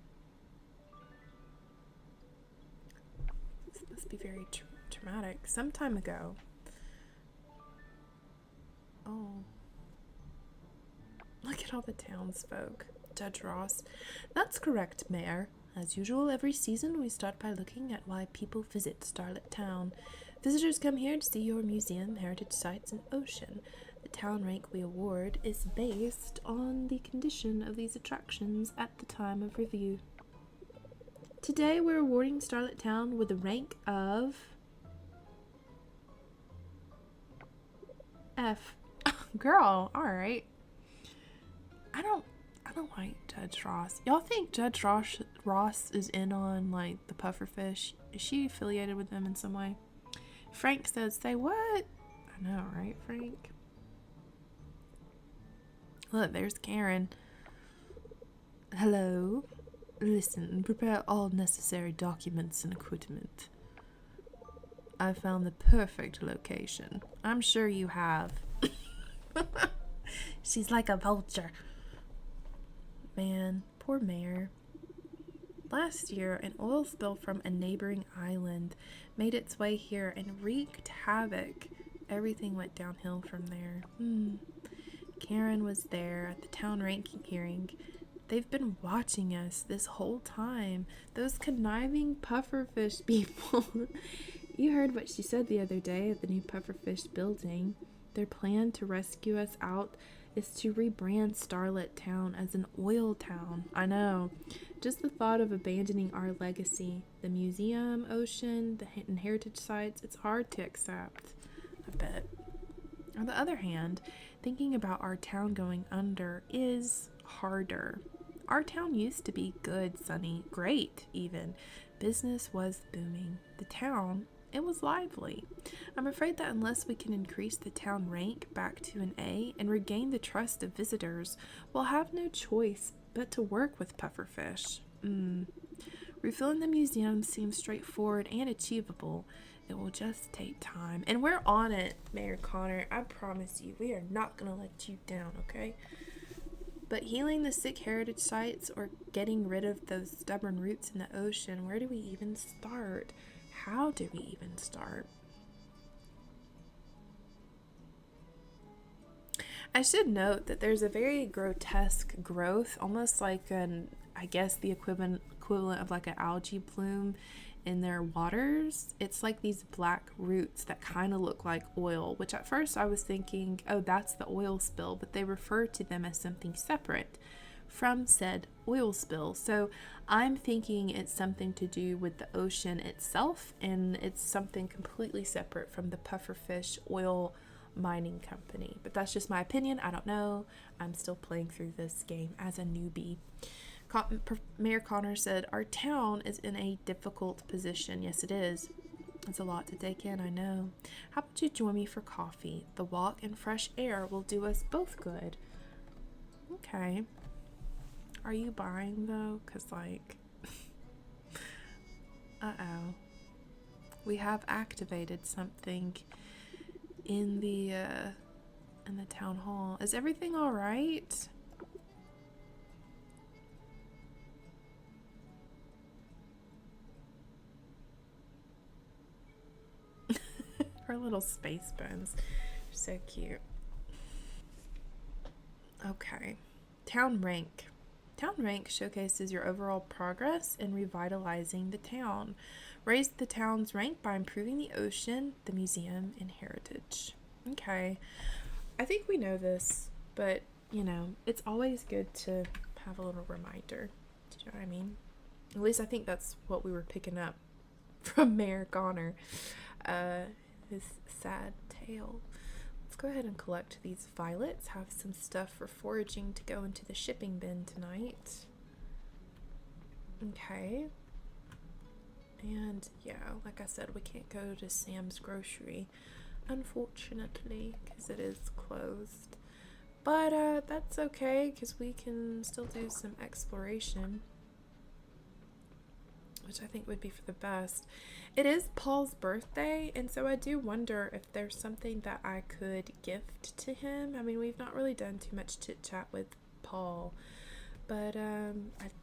This must be very traumatic. Some time ago. Oh. Look at all the townsfolk. Judge Ross. That's correct, Mayor. As usual, every season we start by looking at why people visit Starlet Town. Visitors come here to see your museum, heritage sites, and ocean. The town rank we award is based on the condition of these attractions at the time of review. Today we're awarding Starlet Town with a rank of F. Girl, alright. I don't like Judge Ross. Y'all think Judge Ross is in on, like, the pufferfish? Is she affiliated with them in some way? Frank says, say what? I know, right, Frank? Look, there's Karen. Hello. Listen, prepare all necessary documents and equipment. I found the perfect location. I'm sure you have. She's like a vulture. Man, poor Mayor. Last year, an oil spill from a neighboring island made its way here and wreaked havoc. Everything went downhill from there. Karen was there at the town ranking hearing. They've been watching us this whole time. Those conniving pufferfish people. You heard what she said the other day at the new pufferfish building. Their plan to rescue us out is to rebrand Starlet Town as an oil town. I know. Just the thought of abandoning our legacy, the museum, ocean, the heritage sites, it's hard to accept. I bet. On the other hand, thinking about our town going under is harder. Our town used to be good, Sonny. Great, even. Business was booming. The town, it was lively. I'm afraid that unless we can increase the town rank back to an A and regain the trust of visitors, we'll have no choice but to work with pufferfish. Refilling the museum seems straightforward and achievable. It will just take time. And we're on it, Mayor Connor. I promise you, we are not going to let you down, okay? But healing the sick heritage sites or getting rid of those stubborn roots in the ocean, where do we even start? How do we even start? I should note that there's a very grotesque growth, almost like I guess the equivalent of like an algae bloom in their waters. It's like these black roots that kind of look like oil, which at first I was thinking, oh, that's the oil spill, but they refer to them as something separate from said oil spill. So I'm thinking it's something to do with the ocean itself, and it's something completely separate from the pufferfish oil mining company. But that's just my opinion. I don't know. I'm still playing through this game as a newbie. Mayor Connor said, our town is in a difficult position. Yes, it is. It's a lot to take in, I know. How about you join me for coffee? The walk and fresh air will do us both good. Okay. Are you buying, though? Because, like... uh-oh. We have activated something in the town hall. Is everything all right? Her little space bones. So cute. Okay. Town rank. Town rank showcases your overall progress in revitalizing the town. Raise the town's rank by improving the ocean, the museum, and heritage. Okay. I think we know this, but, you know, it's always good to have a little reminder. Do you know what I mean? At least I think that's what we were picking up from Mayor Connor. His sad tale. Let's go ahead and collect these violets. Have some stuff for foraging to go into the shipping bin tonight. Okay. And yeah, like I said, we can't go to Sam's grocery, unfortunately, because it is closed. But that's okay, because we can still do some exploration, which I think would be for the best. It is Paul's birthday, and so I do wonder if there's something that I could gift to him. I mean, we've not really done too much chit-chat with Paul, but I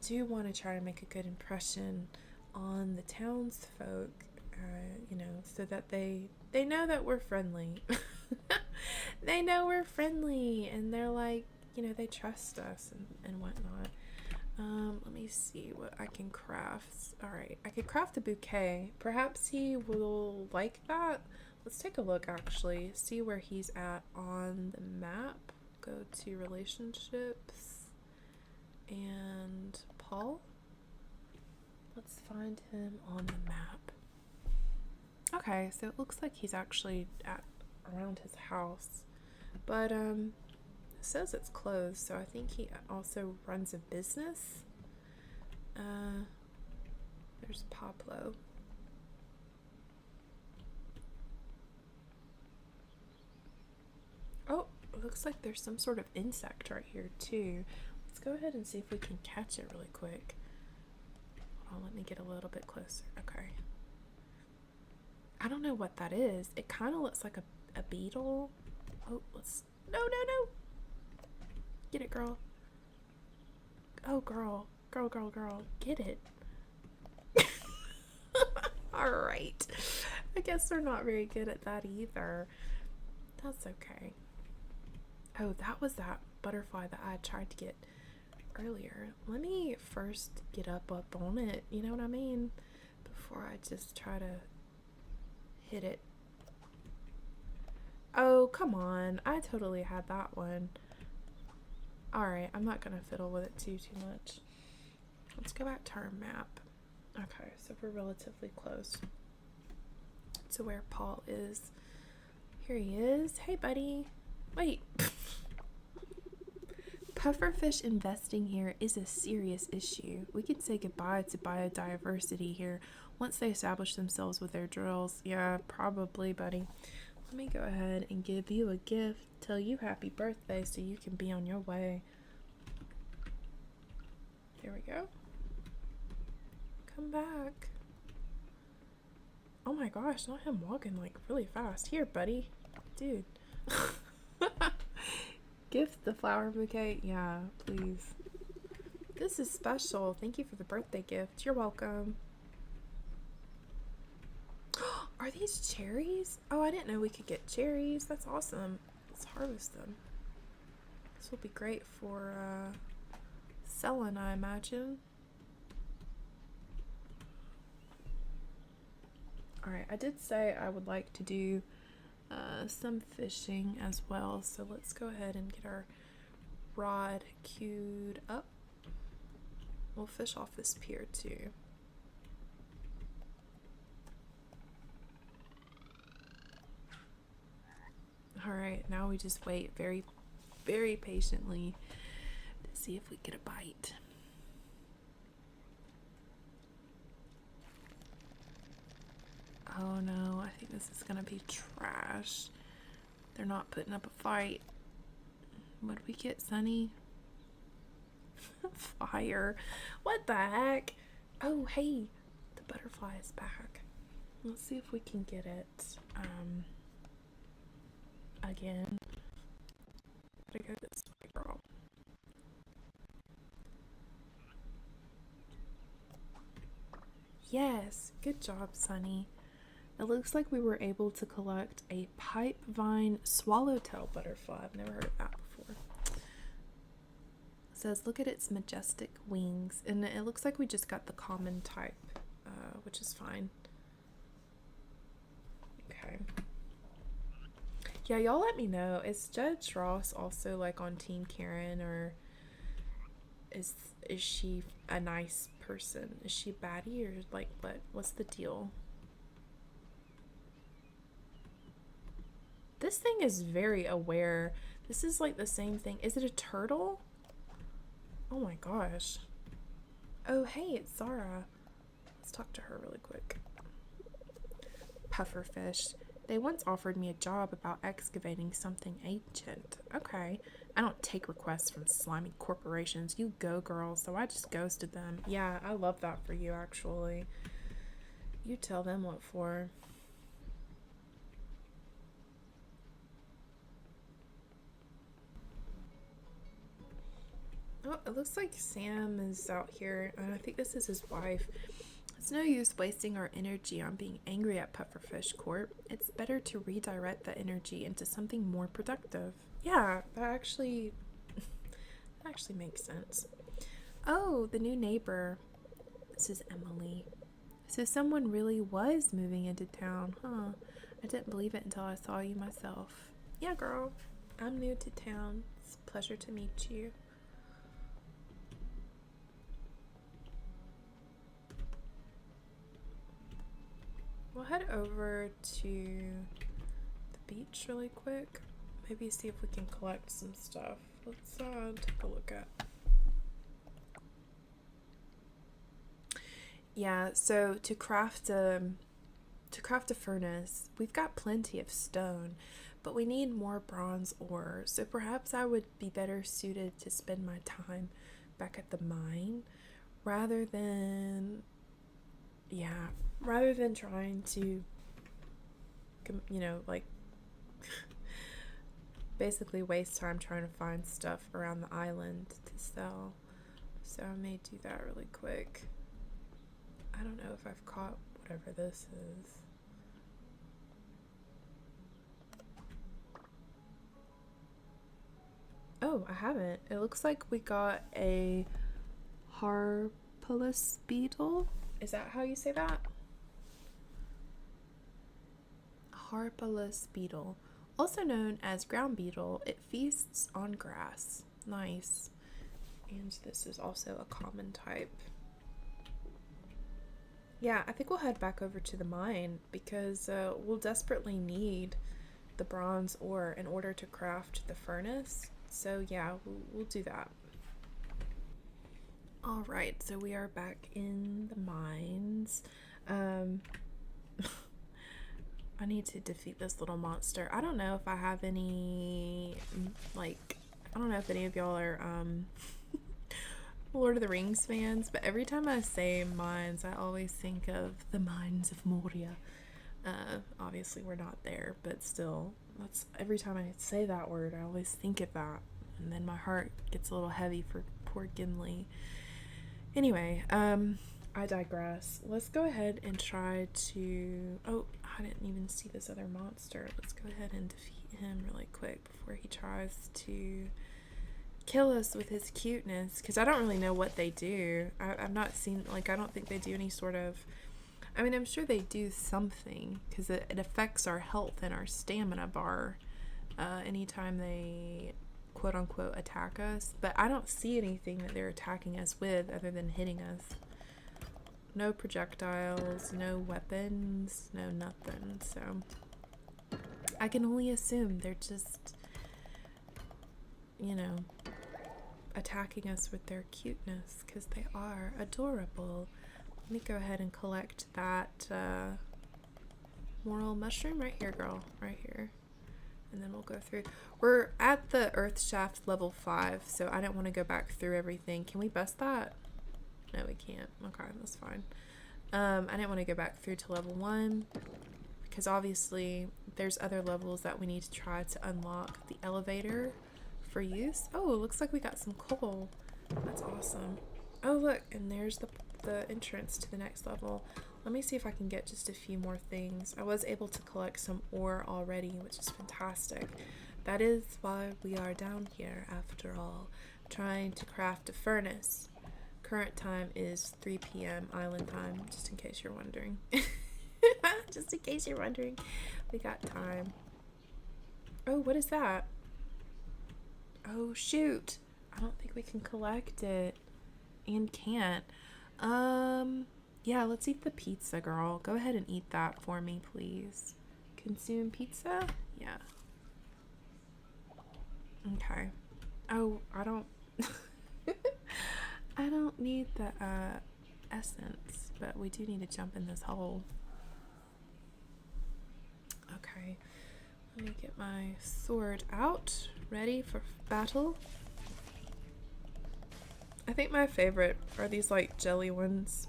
do want to try to make a good impression on the townsfolk, you know, so that they know that we're friendly. They know we're friendly, and they're like, you know, they trust us and whatnot. Let me see what I can craft. Alright, I could craft a bouquet. Perhaps he will like that. Let's take a look, actually. See where he's at on the map. Go to relationships. And Paul. Let's find him on the map. Okay, so it looks like he's actually at around his house. But, it says it's closed, so I think he also runs a business. There's Pablo. Oh, it looks like there's some sort of insect right here too. Let's go ahead and see if we can catch it really quick. Oh, let me get a little bit closer. Okay. I don't know what that is. It kind of looks like a beetle. Oh, let's... No. Get it, girl. Oh, girl. Girl. Get it. Alright. I guess they're not very good at that either. That's okay. Oh, that was that butterfly that I tried to get earlier. Let me first get up on it, you know what I mean? Before I just try to hit it. Oh, come on. I totally had that one. Alright, I'm not gonna fiddle with it too much. Let's go back to our map. Okay, so we're relatively close to where Paul is. Here he is. Hey, buddy. Wait. Pufferfish investing here is a serious issue. We can say goodbye to biodiversity here once they establish themselves with their drills. Yeah, probably, buddy. Let me go ahead and give you a gift. Tell you happy birthday so you can be on your way. There we go. Come back. Oh my gosh, not him walking like really fast. Here, buddy. Dude. Gift the flower bouquet. Yeah, please. This is special. Thank you for the birthday gift. You're welcome. Are these cherries? Oh, I didn't know we could get cherries. That's awesome. Let's harvest them. This will be great for selling, I imagine. Alright, I did say I would like to do some fishing as well, so let's go ahead and get our rod queued up. We'll fish off this pier too. Alright, now we just wait very, very patiently to see if we get a bite. Oh no, I think this is gonna be trash. They're not putting up a fight. What did we get, Sunny? Fire. What the heck? Oh, hey, the butterfly is back. Let's see if we can get it again. Gotta go this way, girl. Yes, good job, Sunny. It looks like we were able to collect a pipe vine swallowtail butterfly. I've never heard of that before. It says, look at its majestic wings. And it looks like we just got the common type, which is fine. Okay. Yeah, y'all let me know. Is Judge Ross also like on Team Karen, or is she a nice person? Is she baddie, or like what's the deal? This thing is very aware. This is like the same thing. Is it a turtle? Oh my gosh. Oh, hey, it's Zara. Let's talk to her really quick. Pufferfish. They once offered me a job about excavating something ancient. Okay. I don't take requests from slimy corporations. You go, girl. So I just ghosted them. Yeah, I love that for you, actually. You tell them what for. Oh, it looks like Sam is out here, and I think this is his wife. It's no use wasting our energy on being angry at Pufferfish Corp. It's better to redirect that energy into something more productive. Yeah, that actually makes sense. Oh, the new neighbor. This is Emily. So someone really was moving into town, huh? I didn't believe it until I saw you myself. Yeah, girl. I'm new to town. It's a pleasure to meet you. We'll head over to the beach really quick. Maybe see if we can collect some stuff. Let's take a look at. Yeah, so to craft a furnace, we've got plenty of stone, but we need more bronze ore. So perhaps I would be better suited to spend my time back at the mine rather than trying to, like basically waste time trying to find stuff around the island to sell. So I may do that really quick. I don't know if I've caught whatever this is. Oh, I haven't. It looks like we got a harpalus beetle. Is that how you say that? Harpalus beetle, also known as ground beetle. It feasts on grass. Nice. And this is also a common type. Yeah, I think we'll head back over to the mine because we'll desperately need the bronze ore in order to craft the furnace. So yeah, we'll do that. All right, so we are back in the mines. I need to defeat this little monster. I don't know if I have any, I don't know if any of y'all are Lord of the Rings fans, but every time I say mines, I always think of the mines of Moria. Obviously we're not there, but still, that's every time I say that word, I always think of that, and then my heart gets a little heavy for poor Gimli. Anyway, I digress. Let's go ahead and try to... Oh, I didn't even see this other monster. Let's go ahead and defeat him really quick before he tries to kill us with his cuteness, because I don't really know what they do. I've not seen, I don't think they do any sort of... I mean, I'm sure they do something, because it affects our health and our stamina bar anytime they quote-unquote attack us, but I don't see anything that they're attacking us with other than hitting us. No projectiles, no weapons, no nothing, so I can only assume they're just, attacking us with their cuteness, because they are adorable. Let me go ahead and collect that moral mushroom right here, girl, right here. And then we'll go through. We're at the earth shaft level 5, so I don't want to go back through everything. Can we bust that? No, we can't. Okay, that's fine. I didn't want to go back through to level 1 because obviously there's other levels that we need to try to unlock the elevator for use. Oh, it looks like we got some coal. That's awesome. Oh, look, and there's the entrance to the next level. Let me see if I can get just a few more things. I was able to collect some ore already, which is fantastic. That is why we are down here, after all, trying to craft a furnace. Current time is 3 p.m. island time, just in case you're wondering. Just in case you're wondering. We got time. Oh, what is that? Oh, shoot. I don't think we can collect it. And can't. Yeah, let's eat the pizza, girl. Go ahead and eat that for me, please. Consume pizza? Yeah. Okay. Oh, I don't I don't need the essence, but we do need to jump in this hole. Okay. Let me get my sword out, ready for battle. I think my favorite are these like jelly ones.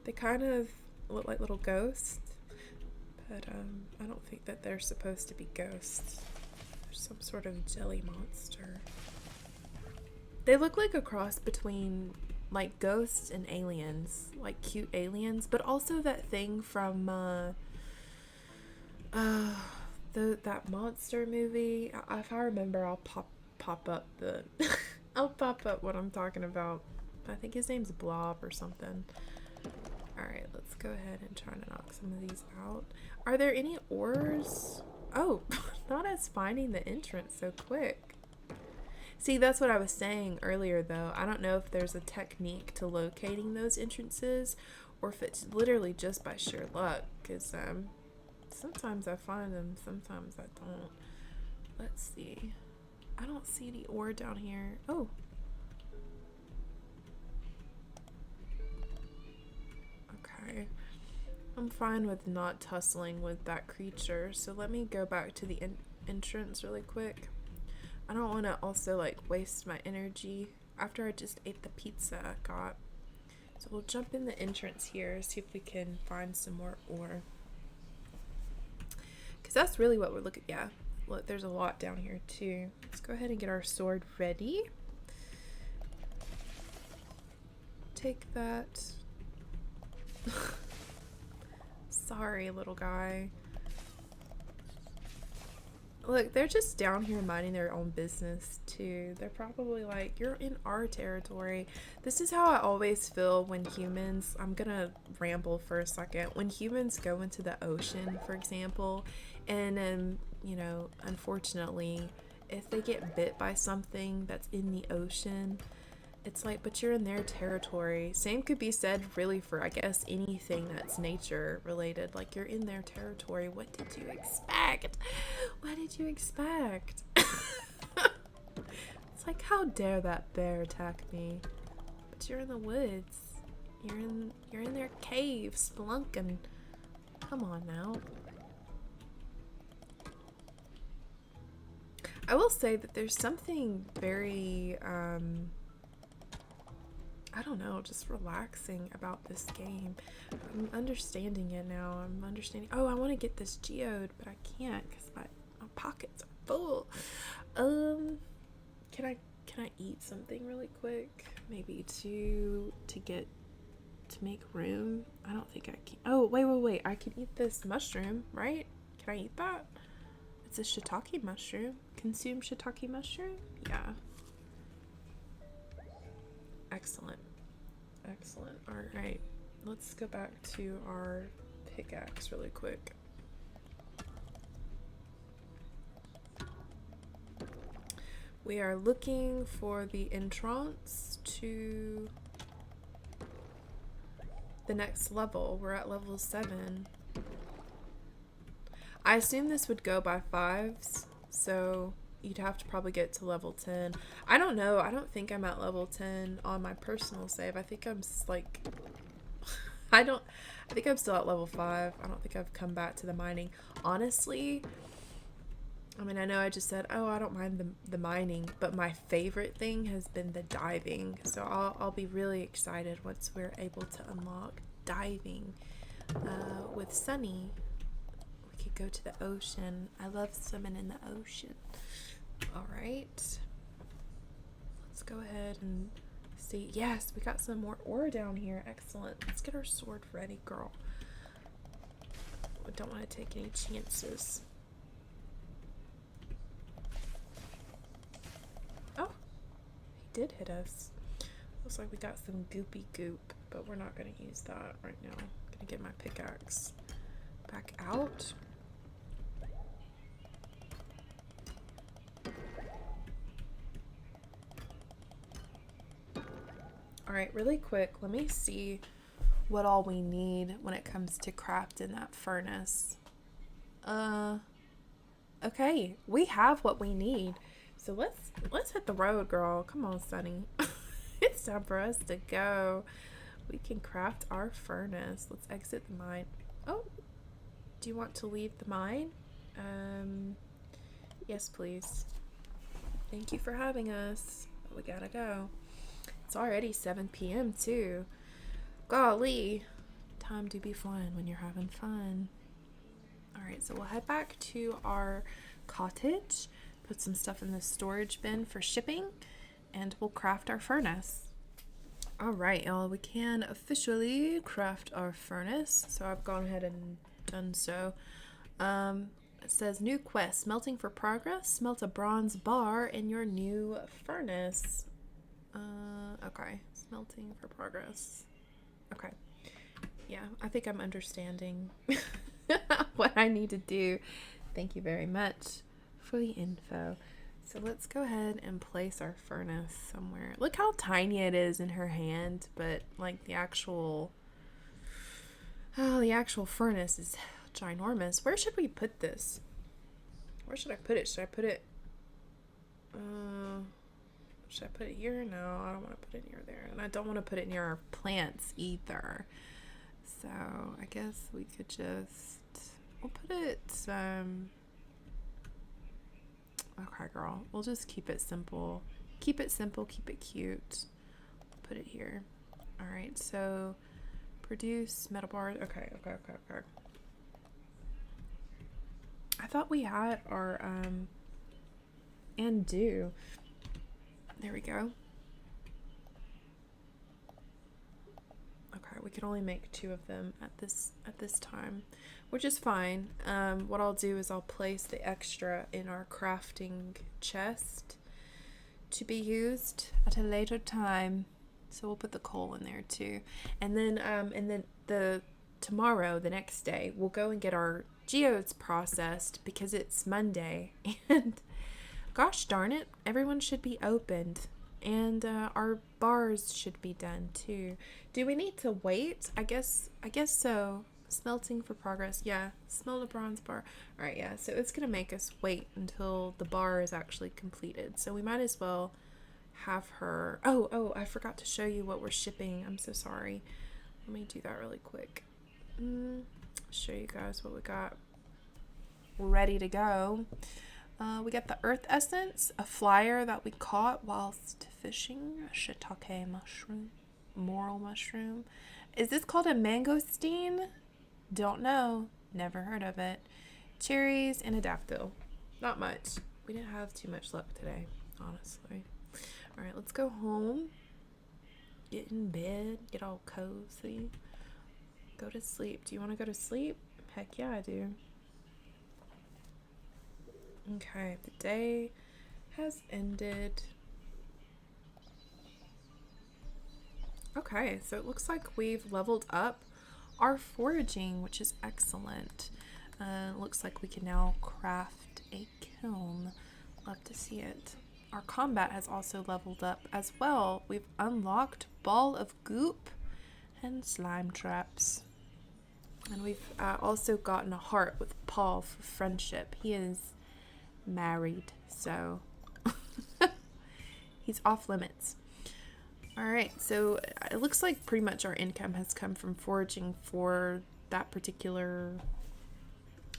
They kind of look like little ghosts, but I don't think that they're supposed to be ghosts. They're some sort of jelly monster. They look like a cross between like ghosts and aliens, like cute aliens, but also that thing from that monster movie. If I remember, I'll pop up the I'll pop up what I'm talking about. I think his name's Blob or something. Alright, let's go ahead and try to knock some of these out. Are there any ores? Oh, not us finding the entrance so quick. See, that's what I was saying earlier, though. I don't know if there's a technique to locating those entrances or if it's literally just by sheer luck, because sometimes I find them, sometimes I don't. Let's see. I don't see any ore down here. Oh. Okay. I'm fine with not tussling with that creature, so let me go back to the entrance really quick. I don't want to also like waste my energy after I just ate the pizza I got. So we'll jump in the entrance here, see if we can find some more ore. Because that's really what we're looking at. Yeah, look, there's a lot down here too. Let's go ahead and get our sword ready. Take that. Sorry, little guy. Look, they're just down here minding their own business too. They're probably like, you're in our territory. This is how I always feel when humans, I'm gonna ramble for a second. When humans go into the ocean, for example, and you know, unfortunately, if they get bit by something that's in the ocean, it's like, but you're in their territory. Same could be said really for, I guess, anything that's nature related. Like, you're in their territory. What did you expect? What did you expect? It's like, how dare that bear attack me? But you're in the woods. You're in their cave, spelunking. Come on now. I will say that there's something very I don't know, just relaxing about this game. I'm understanding it now. I'm understanding. Oh, I want to get this geode, but I can't because my pockets are full. Can I eat something really quick? Maybe to make room. I don't think I can. Oh, wait. I can eat this mushroom, right? Can I eat that? It's a shiitake mushroom. Consume shiitake mushroom? Yeah. Excellent. Alright, let's go back to our pickaxe really quick. We are looking for the entrance to the next level. We're at level 7. I assume this would go by 5s, so you'd have to probably get to level 10. I don't know. I don't think I'm at level 10 on my personal save. I think I'm like... I think I'm still at level 5. I don't think I've come back to the mining. Honestly, I mean, I know I just said, oh, I don't mind the mining, but my favorite thing has been the diving. So I'll be really excited once we're able to unlock diving with Sunny. We could go to the ocean. I love swimming in the ocean. Alright, let's go ahead and see. Yes, we got some more ore down here. Excellent. Let's get our sword ready, girl. We don't want to take any chances. Oh, he did hit us. Looks like we got some goopy goop, but we're not going to use that right now. I'm going to get my pickaxe back out. Alright, really quick, let me see what all we need when it comes to crafting that furnace. Okay, we have what we need. So let's hit the road, girl. Come on, Sunny. It's time for us to go. We can craft our furnace. Let's exit the mine. Oh, do you want to leave the mine? Yes, please. Thank you for having us. We gotta go. It's already 7 p.m. too. Golly. Time to be flying when you're having fun. Alright, so we'll head back to our cottage, put some stuff in the storage bin for shipping, and we'll craft our furnace. Alright, y'all, we can officially craft our furnace. So I've gone ahead and done so. It says new quest, smelting for progress. Smelt a bronze bar in your new furnace. Okay, smelting for progress. Okay. Yeah, I think I'm understanding what I need to do. Thank you very much for the info. So let's go ahead and place our furnace somewhere. Look how tiny it is in her hand, but like the actual furnace is ginormous. Where should we put this? Where should I put it? Should I put it here? No, I don't want to put it near there. And I don't want to put it near our plants either. So I guess we could we'll put it, okay, girl, we'll just keep it simple. Keep it simple, keep it cute. Put it here. All right, so produce metal bars. Okay. I thought we had our, and do. There we go. Okay, we can only make 2 of them at this time, which is fine. What I'll do is I'll place the extra in our crafting chest to be used at a later time. So we'll put the coal in there too, and then tomorrow, the next day, we'll go and get our geodes processed because it's Monday, and gosh darn it, everyone should be opened. And our bars should be done too. Do we need to wait? I guess so. Smelting for progress. Yeah, smelt a bronze bar. All right, yeah. So it's gonna make us wait until the bar is actually completed. So we might as well have her. Oh, I forgot to show you what we're shipping. I'm so sorry. Let me do that really quick. Show you guys what we got. We're ready to go. We got the earth essence, a flyer that we caught whilst fishing, shiitake mushroom, morel mushroom. Is this called a mangosteen? Don't know. Never heard of it. Cherries and a daffodil. Not much. We didn't have too much luck today, honestly. All right, let's go home. Get in bed. Get all cozy. Go to sleep. Do you want to go to sleep? Heck yeah, I do. Okay, the day has ended. Okay, so it looks like we've leveled up our foraging, which is excellent. Looks like we can now craft a kiln. Love to see it. Our combat has also leveled up as well. We've unlocked Ball of Goop and Slime Traps. And we've also gotten a heart with Paul for friendship. He is married, so he's off limits. All right, so it looks like pretty much our income has come from foraging for that particular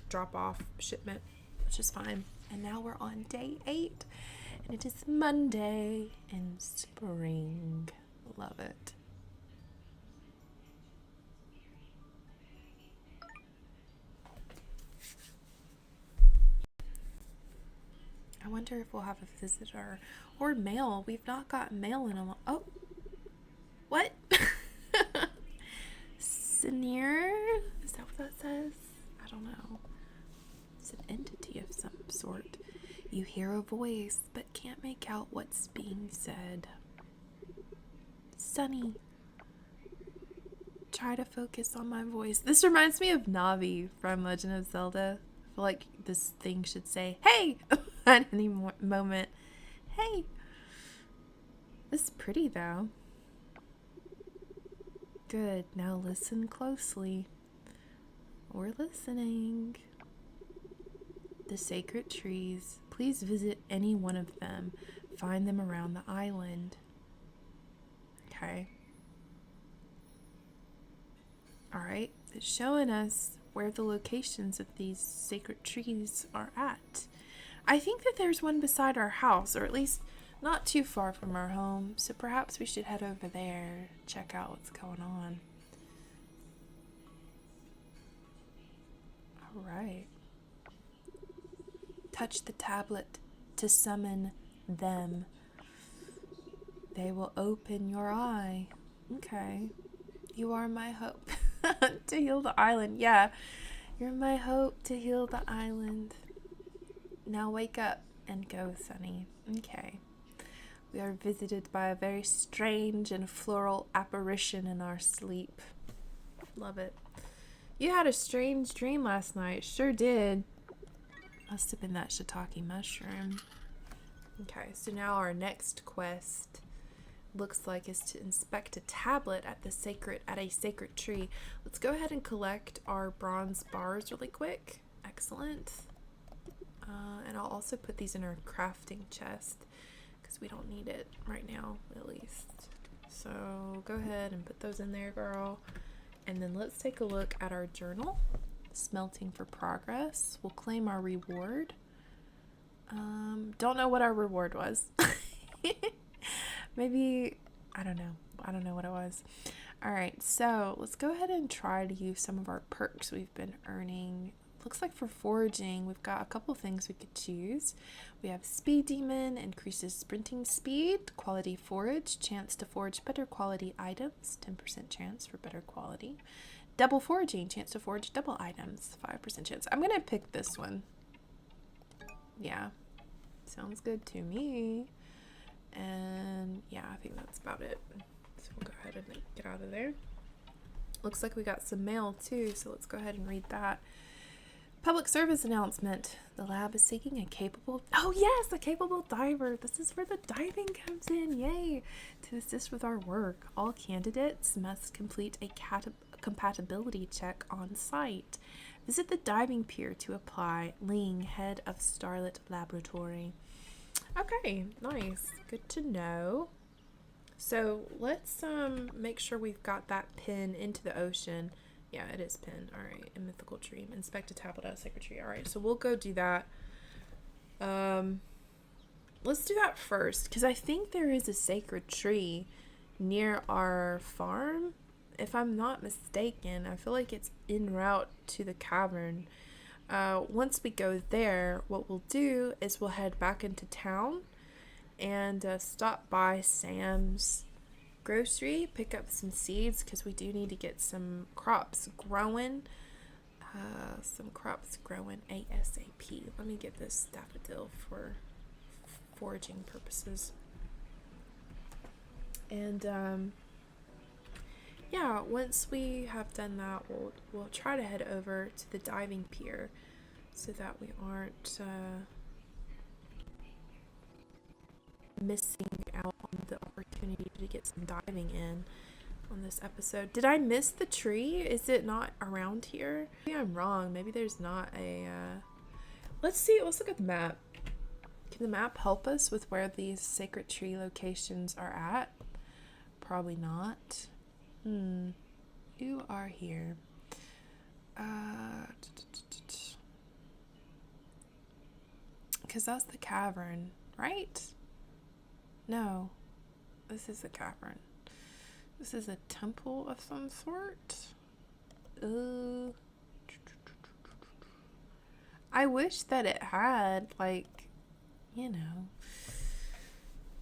drop-off shipment, which is fine. And now we're on day 8, and it is Monday in spring. Love it. I wonder if we'll have a visitor or mail. We've not got mail in a long. Oh, what? Sneer? Is that what that says? I don't know. It's an entity of some sort. You hear a voice but can't make out what's being said. Sunny, try to focus on my voice. This reminds me of Navi from Legend of Zelda. I feel like this thing should say, hey, at any moment. Hey. This is pretty, though. Good. Now listen closely. We're listening. the sacred trees. Please visit any one of them. Find them around the island. Okay. Alright, it's showing us where the locations of these sacred trees are at. I think that there's one beside our house, or at least not too far from our home, so perhaps we should head over there, check out what's going on. Alright. Touch the tablet to summon them. They will open your eye. Okay. You are my hope to heal the island. Yeah, you're my hope to heal the island. Now wake up and go, Sunny. Okay. We are visited by a very strange and floral apparition in our sleep. Love it. You had a strange dream last night. Sure did. Must have been that shiitake mushroom. Okay, so now our next quest looks like is to inspect a tablet at a sacred tree. Let's go ahead and collect our bronze bars really quick. Excellent. And I'll also put these in our crafting chest because we don't need it right now, at least. So go ahead and put those in there, girl. And then let's take a look at our journal. Smelting for progress. We'll claim our reward. Don't know what our reward was. Maybe, I don't know. I don't know what it was. All right, so let's go ahead and try to use some of our perks we've been earning. Looks like for foraging, we've got a couple things we could choose. We have Speed Demon, increases sprinting speed, quality forage, chance to forage better quality items, 10% chance for better quality. Double foraging, chance to forage double items, 5% chance. I'm going to pick this one. Yeah, sounds good to me. And yeah, I think that's about it. So we'll go ahead and get out of there. Looks like we got some mail too, so let's go ahead and read that. Public service announcement. The lab is seeking a capable... Oh yes, a capable diver. This is where the diving comes in. Yay! To assist with our work, all candidates must complete a compatibility check on site. Visit the diving pier to apply. Ling, head of Starlit Laboratory. Okay, nice. Good to know. So let's make sure we've got that pin into the ocean. Yeah, it is pin. All right, a mythical dream. Inspect a tablet at a sacred tree. All right, so we'll go do that. Let's do that first because I think there is a sacred tree near our farm. If I'm not mistaken, I feel like it's en route to the cavern. Once we go there, what we'll do is we'll head back into town and stop by Sam's grocery, pick up some seeds because we do need to get some crops growing. ASAP. Let me get this daffodil for foraging purposes. And yeah, once we have done that, we'll try to head over to the diving pier so that we aren't missing out on the opportunity to get some diving in on this episode. Did I miss the tree? Is it not around here? Maybe I'm wrong. Maybe there's not a... Let's see. Let's look at the map. Can the map help us with where these sacred tree locations are at? Probably not. You are here. Because that's the cavern, right? No, this is a cavern. This is a temple of some sort. I wish that it had, like, you know,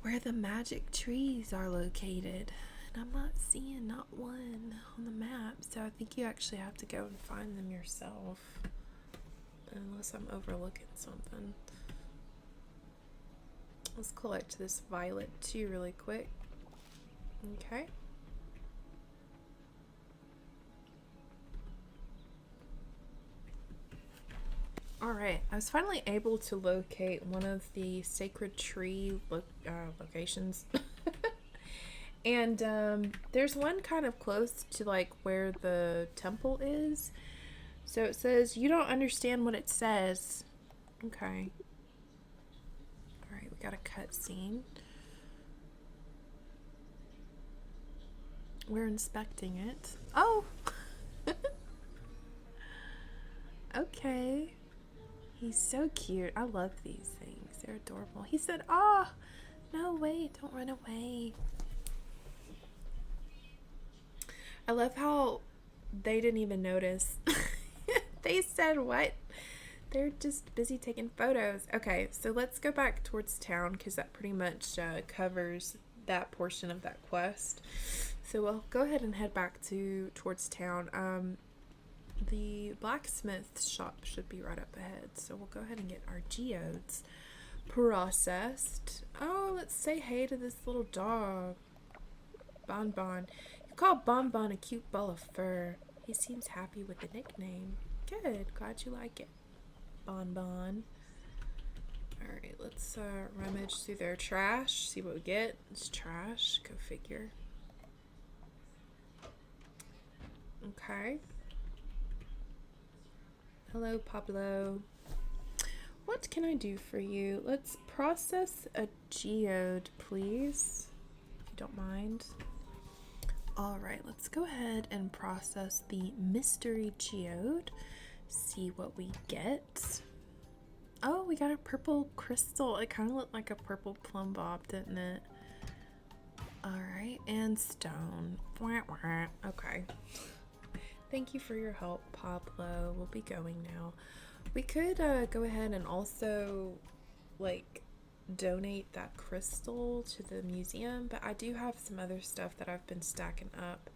where the magic trees are located. And I'm not seeing not one on the map, so I think you actually have to go and find them yourself. Unless I'm overlooking something. Let's collect this violet too really quick. Okay. Alright, I was finally able to locate one of the sacred tree locations. And there's one kind of close to like where the temple is. So it says, you don't understand what it says. Okay. Alright, we got a cut scene. We're inspecting it. Oh! Okay. He's so cute. I love these things. They're adorable. He said, "Ah, no, wait, don't run away." I love how they didn't even notice. They said, "What?" They're just busy taking photos. Okay, so let's go back towards town because that pretty much covers that portion of that quest. So we'll go ahead and head back towards town. The blacksmith shop should be right up ahead, so we'll go ahead and get our geodes processed. Oh, let's say hey to this little dog. Bonbon. You call Bonbon a cute ball of fur. He seems happy with the nickname. Good, glad you like it, Bonbon. Alright, let's rummage through their trash, see what we get. It's trash, go figure. Okay. Hello, Pablo. What can I do for you? Let's process a geode, please, if you don't mind. Alright, let's go ahead and process the mystery geode. See what we get. Oh, we got a purple crystal. It kind of looked like a purple plumb bob, didn't it? Alright, and stone. Okay. Thank you for your help, Pablo. We'll be going now. We could go ahead and also, like, donate that crystal to the museum, but I do have some other stuff that I've been stacking up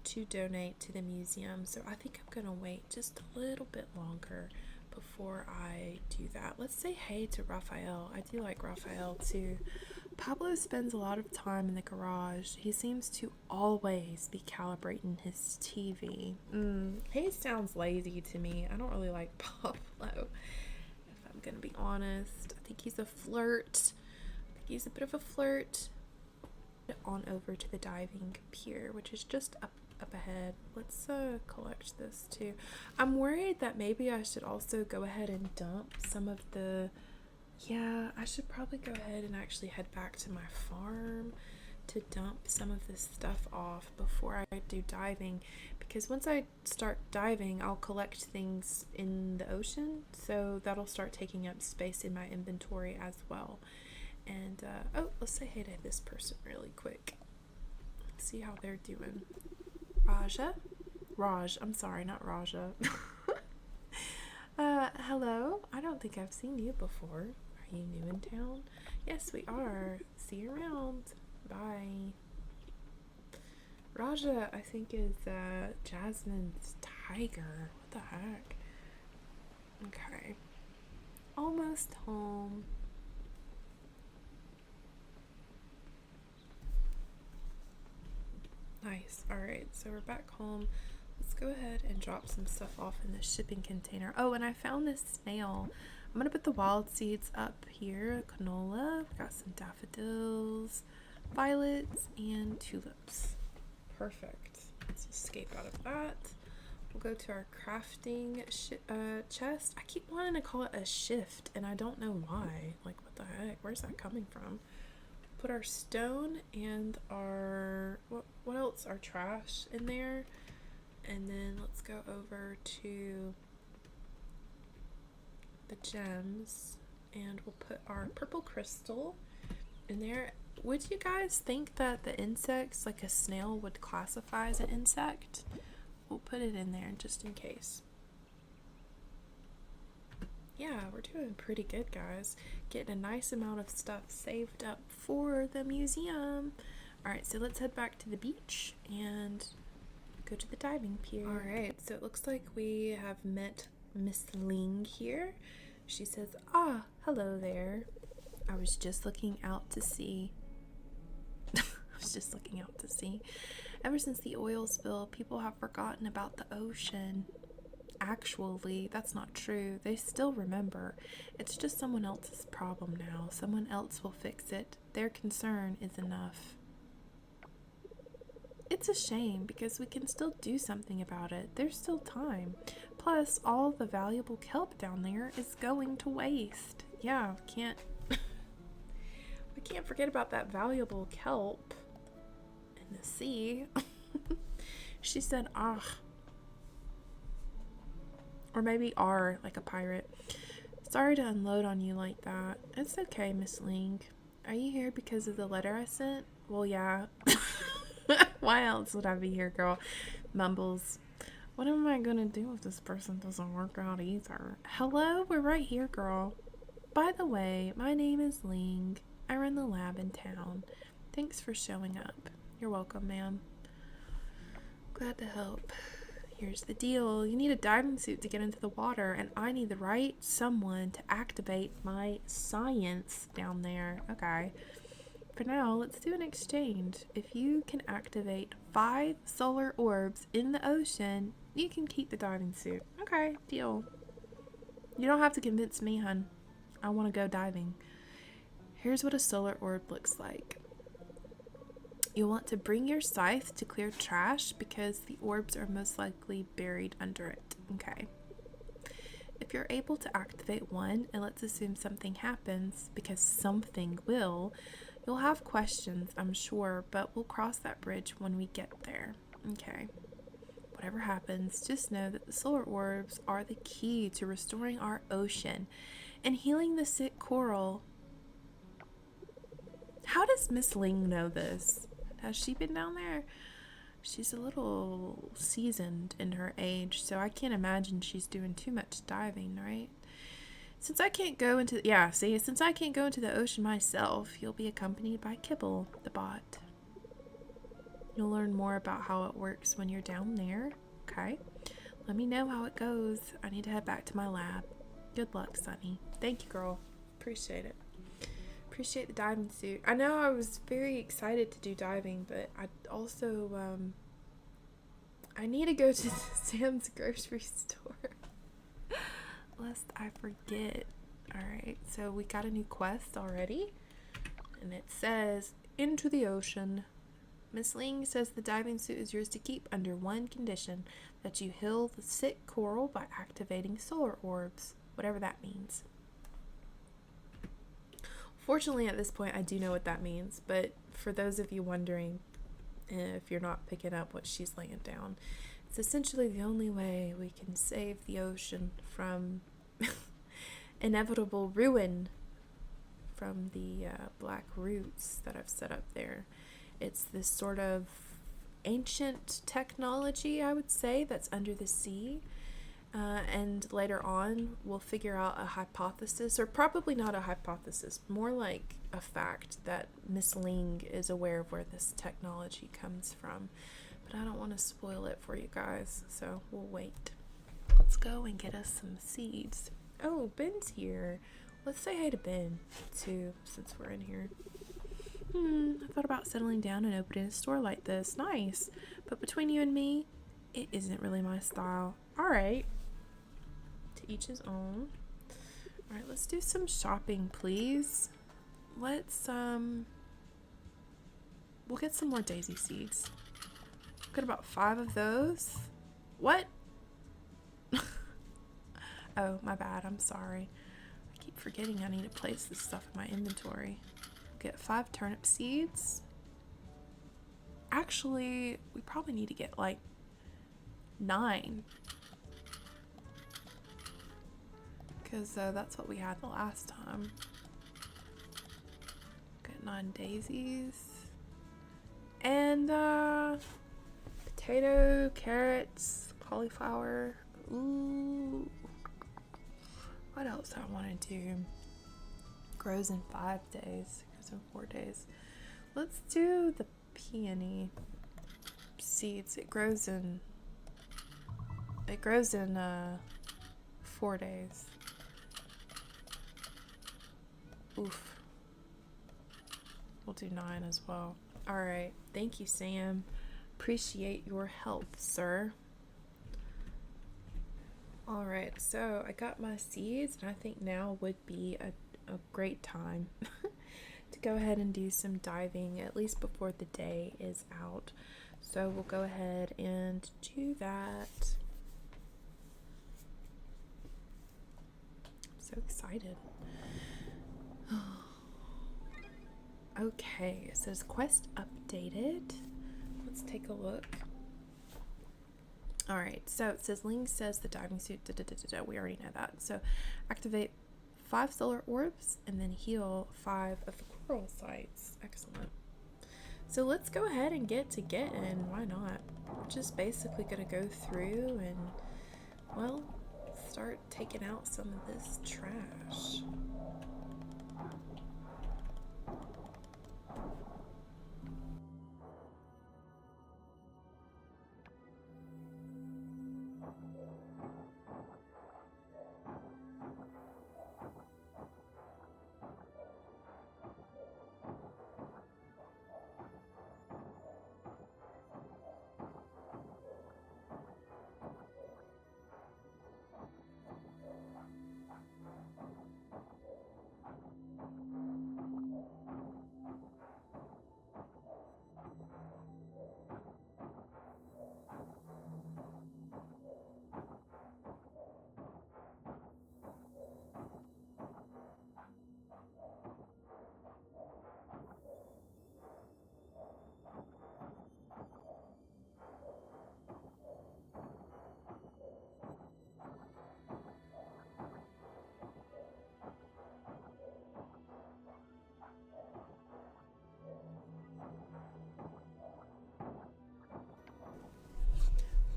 to donate to the museum, so I think I'm gonna wait just a little bit longer before I do that. Let's say hey to Raphael. I do like Raphael too. Pablo spends a lot of time in the garage. He seems to always be calibrating his TV. He sounds lazy to me. I don't really like Pablo, if I'm gonna be honest. I think he's a flirt. He's a bit of a flirt. On over to the diving pier, which is just up ahead. Let's collect this too. I'm worried that maybe I should also go ahead and dump some of the... Yeah, I should probably go ahead and actually head back to my farm to dump some of this stuff off before I do diving, because once I start diving I'll collect things in the ocean, so that'll start taking up space in my inventory as well. And oh, let's say hey to this person really quick. Let's see how they're doing. Raj, I'm sorry, not Raja. Hello, I don't think I've seen you before. Are you new in town? Yes, we are. See you around. Bye. Raja, I think, is Jasmine's tiger. What the heck? Okay. Almost home. Nice. Alright, so we're back home. Let's go ahead and drop some stuff off in the shipping container. Oh, and I found this snail. I'm going to put the wild seeds up here. Canola. We've got some daffodils, violets, and tulips. Perfect. Let's escape out of that. We'll go to our crafting chest. I keep wanting to call it a shift, and I don't know why. Like, what the heck? Where's that coming from? Put our stone and our... What else? Our trash in there. And then let's go over to the gems, and we'll put our purple crystal in there. Would you guys think that the insects, like a snail, would classify as an insect? We'll put it in there just in case. Yeah, we're doing pretty good, guys. Getting a nice amount of stuff saved up for the museum. Alright, so let's head back to the beach and go to the diving pier. Alright, so it looks like we have met Miss Ling here. She says, "Ah, hello there. I was just looking out to sea." Ever since the oil spill, people have forgotten about the ocean. Actually, that's not true. They still remember. It's just someone else's problem now. Someone else will fix it. Their concern is enough. It's a shame because we can still do something about it. There's still time. Plus, all the valuable kelp down there is going to waste. Yeah, we can't forget about that valuable kelp in the sea. She said, ah. Or maybe R, like a pirate. Sorry to unload on you like that. It's okay, Miss Ling. Are you here because of the letter I sent? Well, yeah. Why else would I be here, girl? Mumbles. What am I gonna do if this person doesn't work out either? Hello, we're right here, girl. By the way, my name is Ling. I run the lab in town. Thanks for showing up. You're welcome, ma'am. Glad to help. Here's the deal. You need a diving suit to get into the water, and I need the right someone to activate my science down there. Okay. For now, let's do an exchange. If you can activate 5 solar orbs in the ocean, you can keep the diving suit. Okay, deal. You don't have to convince me, hun. I want to go diving. Here's what a solar orb looks like. You'll want to bring your scythe to clear trash because the orbs are most likely buried under it. Okay. If you're able to activate one, and let's assume something happens, because something will, you'll have questions, I'm sure, but we'll cross that bridge when we get there. Okay. Whatever happens, just know that the solar orbs are the key to restoring our ocean and healing the sick coral. How does Miss Ling know this? Has she been down there? She's a little seasoned in her age, so I can't imagine she's doing too much diving, right? Since I can't go into the ocean myself, you'll be accompanied by Kibble, the bot. You'll learn more about how it works when you're down there. Okay? Let me know how it goes. I need to head back to my lab. Good luck, Sunny. Thank you, girl. Appreciate it. Appreciate the diving suit. I know I was very excited to do diving, but I also, I need to go to Sam's grocery store. Lest I forget. Alright, so we got a new quest already. And it says, into the ocean. Miss Ling says the diving suit is yours to keep under one condition, that you heal the sick coral by activating solar orbs, whatever that means. Fortunately, at this point, I do know what that means, but for those of you wondering, if you're not picking up what she's laying down, it's essentially the only way we can save the ocean from inevitable ruin from the black roots that I've set up there. It's this sort of ancient technology, I would say, that's under the sea. And later on, we'll figure out a hypothesis, or probably not a hypothesis, more like a fact that Miss Ling is aware of where this technology comes from. But I don't want to spoil it for you guys, so we'll wait. Let's go and get us some seeds. Oh, Ben's here. Let's say hey to Ben, too, since we're in here. I thought about settling down and opening a store like this. Nice. But between you and me, it isn't really my style. Alright. To each his own. Alright, let's do some shopping, please. Let's, we'll get some more daisy seeds. Got about 5 of those. What? Oh, my bad. I'm sorry. I keep forgetting I need to place this stuff in my inventory. Get 5 turnip seeds. Actually, we probably need to get like 9. Because that's what we had the last time. Get 9 daisies. And potato, carrots, cauliflower. Ooh. What else I want to do? Grows in 5 days. Grows in 4 days. Let's do the peony seeds. It grows in 4 days. Oof. We'll do 9 as well. Alright. Thank you, Sam. Appreciate your help, sir. Alright, so I got my seeds, and I think now would be a great time to go ahead and do some diving, at least before the day is out. So we'll go ahead and do that. So excited. Okay, it says quest updated. Let's take a look. Alright, so it says Ling says the diving suit. We already know that. So activate 5 solar orbs and then heal 5 of the coral sites. Excellent. So let's go ahead and get to getting. Why not? We're just basically going to go through and, well, start taking out some of this trash.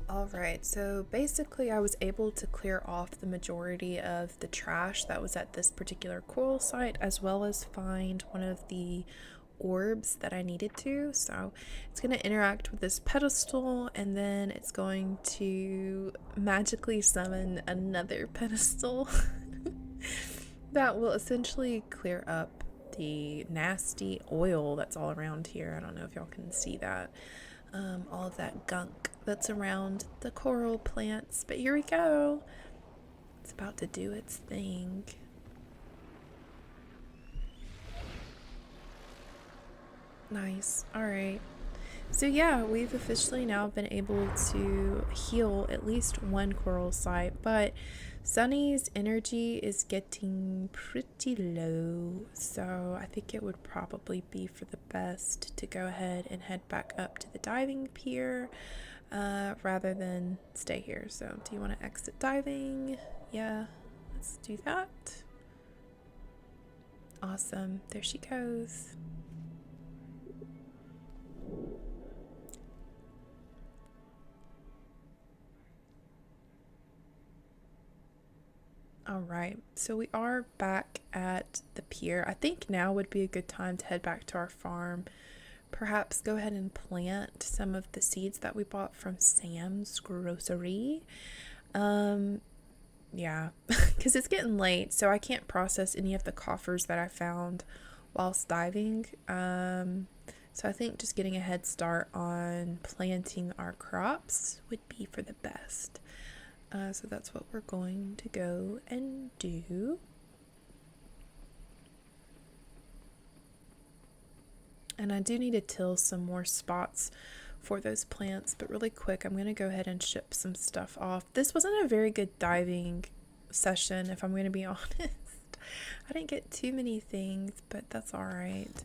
Alright, so basically I was able to clear off the majority of the trash that was at this particular coral site, as well as find one of the orbs that I needed to. So it's going to interact with this pedestal, and then it's going to magically summon another pedestal that will essentially clear up the nasty oil that's all around here. I don't know if y'all can see that. All of that gunk that's around the coral plants. But here we go. It's about to do its thing. Nice. Alright. So yeah, we've officially now been able to heal at least one coral site, but Sunny's energy is getting pretty low, so I think it would probably be for the best to go ahead and head back up to the diving pier rather than stay here. So do you want to exit diving? Yeah, let's do that. Awesome. There she goes. Alright, so we are back at the pier. I think now would be a good time to head back to our farm. Perhaps go ahead and plant some of the seeds that we bought from Sam's grocery. Yeah, because it's getting late, so I can't process any of the coffers that I found whilst diving. So I think just getting a head start on planting our crops would be for the best. So that's what we're going to go and do. And I do need to till some more spots for those plants, but really quick, I'm going to go ahead and ship some stuff off. This wasn't a very good diving session, if I'm going to be honest. I didn't get too many things, but that's alright.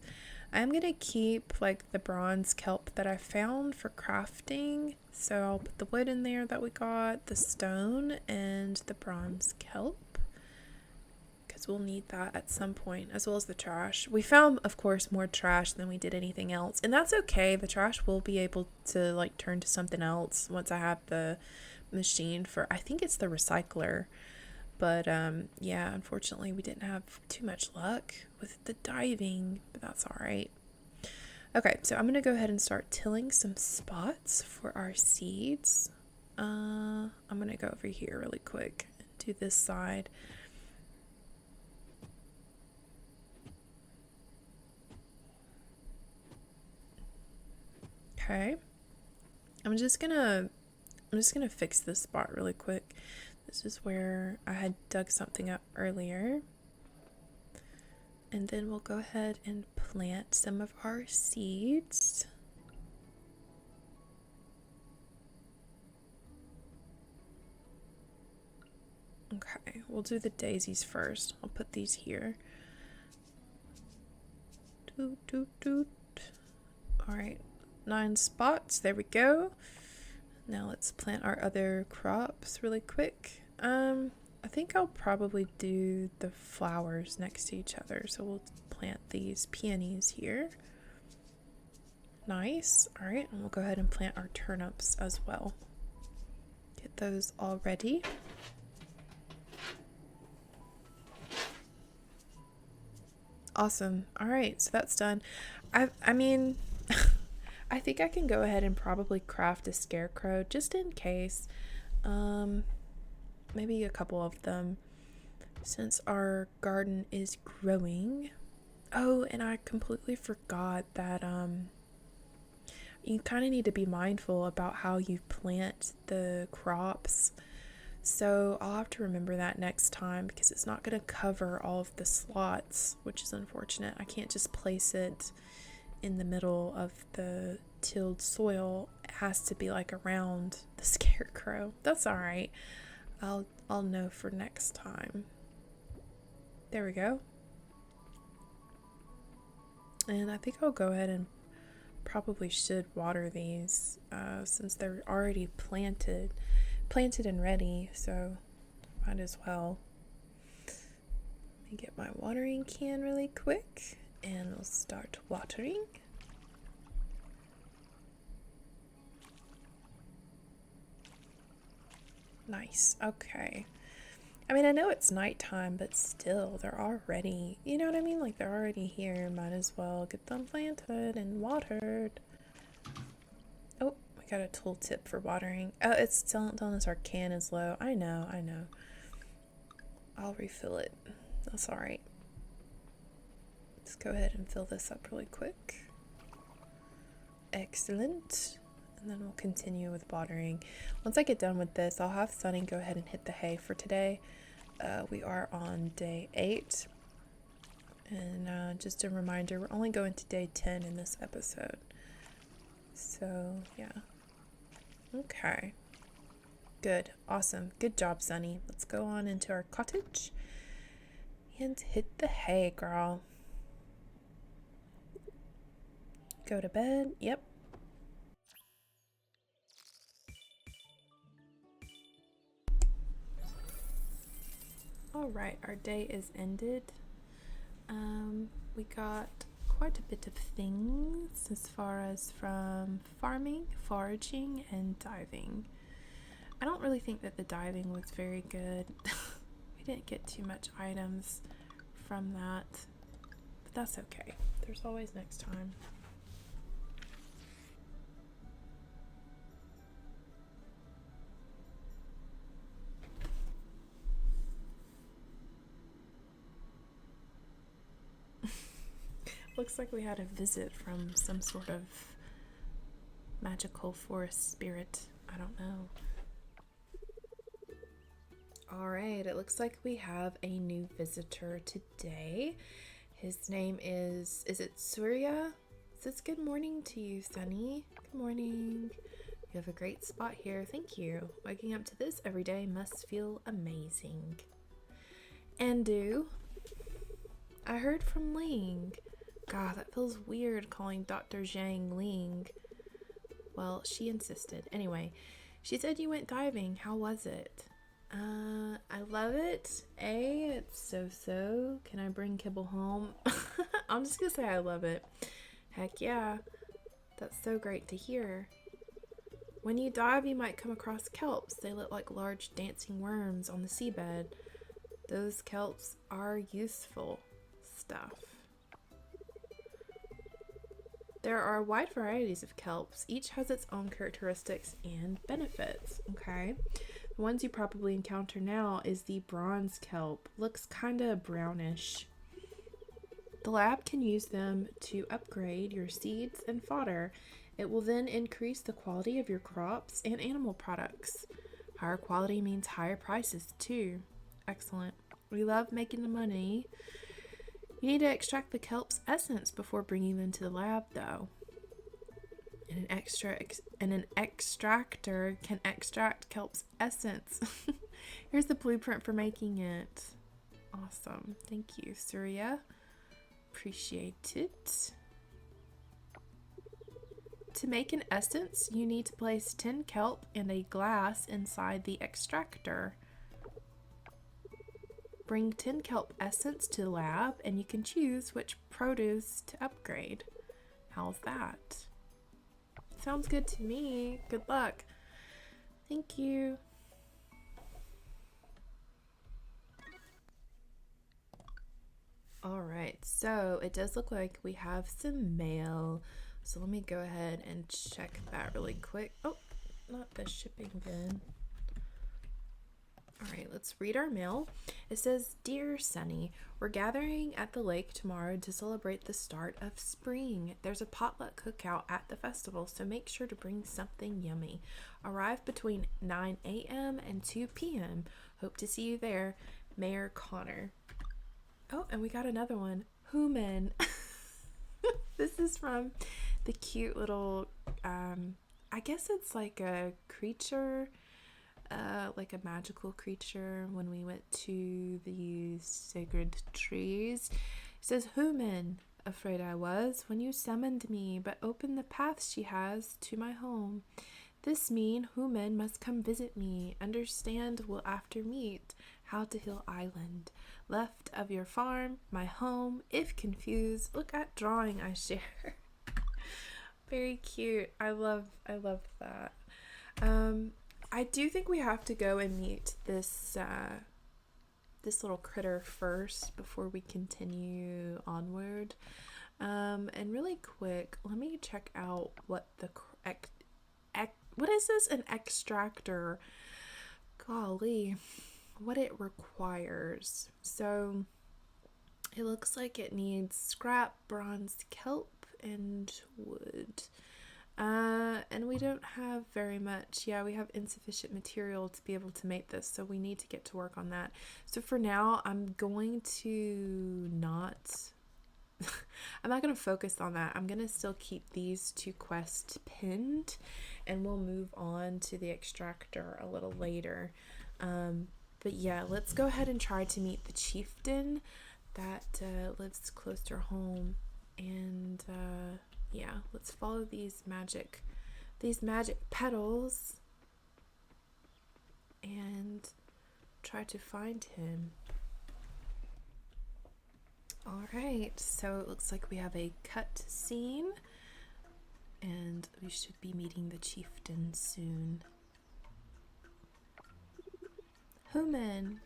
I'm going to keep like the bronze kelp that I found for crafting. So I'll put the wood in there that we got, the stone, and the bronze kelp, because we'll need that at some point, as well as the trash. We found, of course, more trash than we did anything else, and that's okay. The trash will be able to like turn to something else once I have the machine for, I think it's the recycler. But yeah, unfortunately we didn't have too much luck with the diving, but that's alright. Okay, so I'm going to go ahead and start tilling some spots for our seeds. I'm going to go over here really quick and do this side. Okay. I'm just gonna fix this spot really quick. This is where I had dug something up earlier. And then we'll go ahead and plant some of our seeds. Okay. Okay, we'll do the daisies first. I'll put these here. Doot, doot, doot. All right, 9 spots. There we go. Now let's plant our other crops really quick. I think I'll probably do the flowers next to each other. So we'll plant these peonies here. Nice. All right, and we'll go ahead and plant our turnips as well. Get those all ready. Awesome. All right, so that's done. I mean, I think I can go ahead and probably craft a scarecrow just in case. Maybe a couple of them since our garden is growing. Oh, and I completely forgot that you kind of need to be mindful about how you plant the crops. So I'll have to remember that next time because it's not going to cover all of the slots, which is unfortunate. I can't just place it in the middle of the tilled soil. It has to be like around the scarecrow. That's all right. I'll know for next time. There we go. And I think I'll go ahead and probably should water these since they're already planted and ready, so might as well. Let me get my watering can really quick and we'll start watering. Nice. Okay. I mean, I know it's nighttime, but still, they're already, you know what I mean? Like, they're already here. Might as well get them planted and watered. Oh, we got a tooltip for watering. Oh, it's telling us our can is low. I know. I'll refill it. That's alright. Let's go ahead and fill this up really quick. Excellent. And then we'll continue with watering. Once I get done with this, I'll have Sunny go ahead and hit the hay for today. We are on day 8. And just a reminder, we're only going to day 10 in this episode. So, yeah. Okay. Good. Awesome. Good job, Sunny. Let's go on into our cottage and hit the hay, girl. Go to bed. Yep. Alright, our day is ended. We got quite a bit of things as far as from farming, foraging, and diving. I don't really think that the diving was very good. We didn't get too much items from that, but that's okay. There's always next time. Looks like we had a visit from some sort of magical forest spirit. I don't know. Alright, it looks like we have a new visitor today. His name is it Surya? Says good morning to you, Sunny. Good morning. You have a great spot here. Thank you. Waking up to this every day must feel amazing. Andu, I heard from Ling. God, that feels weird calling Dr. Zhang Ling. Well, she insisted. Anyway, she said you went diving. How was it? I love it. It's so. Can I bring kibble home? I'm just gonna say I love it. Heck yeah. That's so great to hear. When you dive, you might come across kelps. They look like large dancing worms on the seabed. Those kelps are useful stuff. There are wide varieties of kelps. Each has its own characteristics and benefits, okay? The ones you probably encounter now is the bronze kelp. Looks kind of brownish. The lab can use them to upgrade your seeds and fodder. It will then increase the quality of your crops and animal products. Higher quality means higher prices too. Excellent. We love making the money. You need to extract the kelp's essence before bringing them to the lab, though. And an extractor can extract kelp's essence. Here's the blueprint for making it. Awesome. Thank you, Surya. Appreciate it. To make an essence, you need to place 10 kelp and a glass inside the extractor. Bring 10 kelp essence to the lab and you can choose which produce to upgrade. How's that? Sounds good to me. Good luck. Thank you. All right, so it does look like we have some mail. So let me go ahead and check that really quick. Oh, not the shipping bin. All right, let's read our mail. It says, Dear Sunny, we're gathering at the lake tomorrow to celebrate the start of spring. There's a potluck cookout at the festival, so make sure to bring something yummy. Arrive between 9 a.m. and 2 p.m. Hope to see you there. Mayor Connor. Oh, and we got another one. Human. This is from the cute little, I guess it's like a creature, like a magical creature when we went to the sacred trees. It says, Human, afraid I was when you summoned me, but opened the path she has to my home. This mean Human must come visit me. Understand we'll after meet how to Hill Island. Left of your farm, my home. If confused, look at drawing I share. Very cute. I love that. I do think we have to go and meet this this little critter first before we continue onward. And really quick, let me check out what the what is this? An extractor. Golly, what it requires. So it looks like it needs scrap, bronze, kelp, and wood. And we don't have very much. Yeah, we have insufficient material to be able to make this, so we need to get to work on that. So for now, I'm going to not I'm not going to focus on that. I'm going to still keep these two quests pinned, and we'll move on to the extractor a little later. But yeah, let's go ahead and try to meet the chieftain that lives closer home. And yeah, let's follow these magic petals and try to find him. All right, so it looks like we have a cut scene, and we should be meeting the chieftain soon. Human.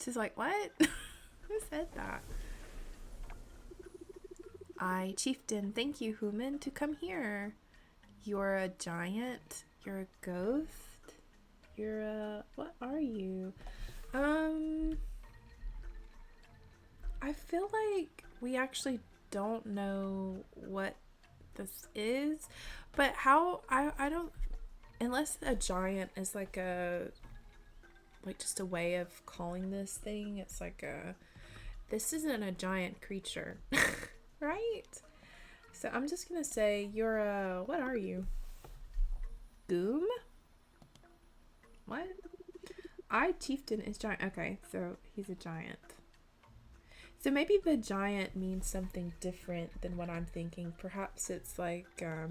She's like, what? Who said that? I, chieftain, thank you, Human, to come here. You're a giant. You're a ghost. You're a... What are you? I feel like we actually don't know what this is, but how... I don't... Unless a giant is like a... Like just a way of calling this thing. It's like a... This isn't a giant creature. Right? So I'm just gonna say you're a... What are you? Goom? What? I, chieftain, is giant. Okay, so he's a giant. So maybe the giant means something different than what I'm thinking. Perhaps it's like, I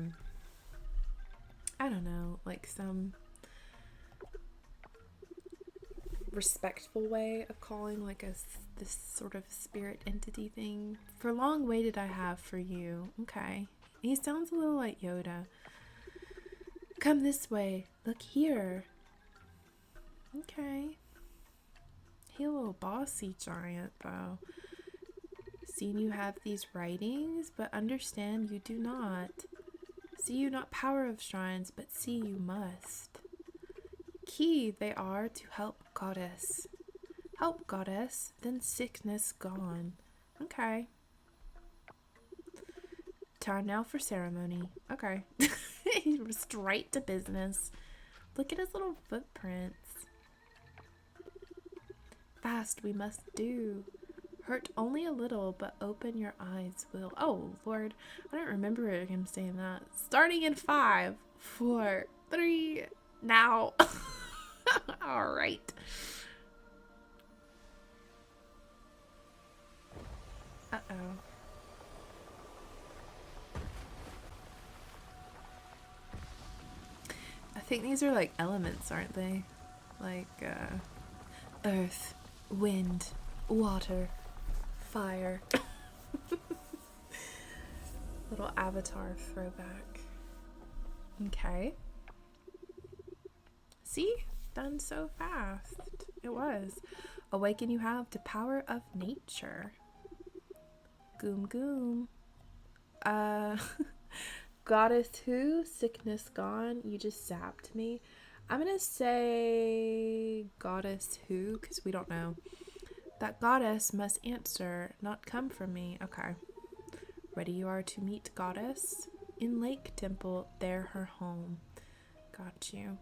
don't know, like some respectful way of calling like this sort of spirit entity thing. For long waited I have for you. Okay. He sounds a little like Yoda. Come this way. Look here. Okay. He a little bossy giant though. Seen you have these writings, but understand you do not. See you not power of shrines, but see you must. Key they are to help goddess. Help goddess, then sickness gone. Okay. Time now for ceremony. Okay. He was straight to business. Look at his little footprints. Fast we must do. Hurt only a little, but open your eyes will. Oh, Lord. I don't remember him saying that. Starting in 5, 4, 3, now. All right. Uh-oh. I think these are like elements, aren't they? Like earth, wind, water, fire. Little avatar throwback. Okay. See? Done so fast. It was. Awaken you have to power of nature. Goom goom. Goddess who? Sickness gone. You just zapped me. I'm gonna say goddess who, because we don't know. That goddess must answer, not come from me. Okay. Ready you are to meet goddess. In Lake Temple, there her home. Got you.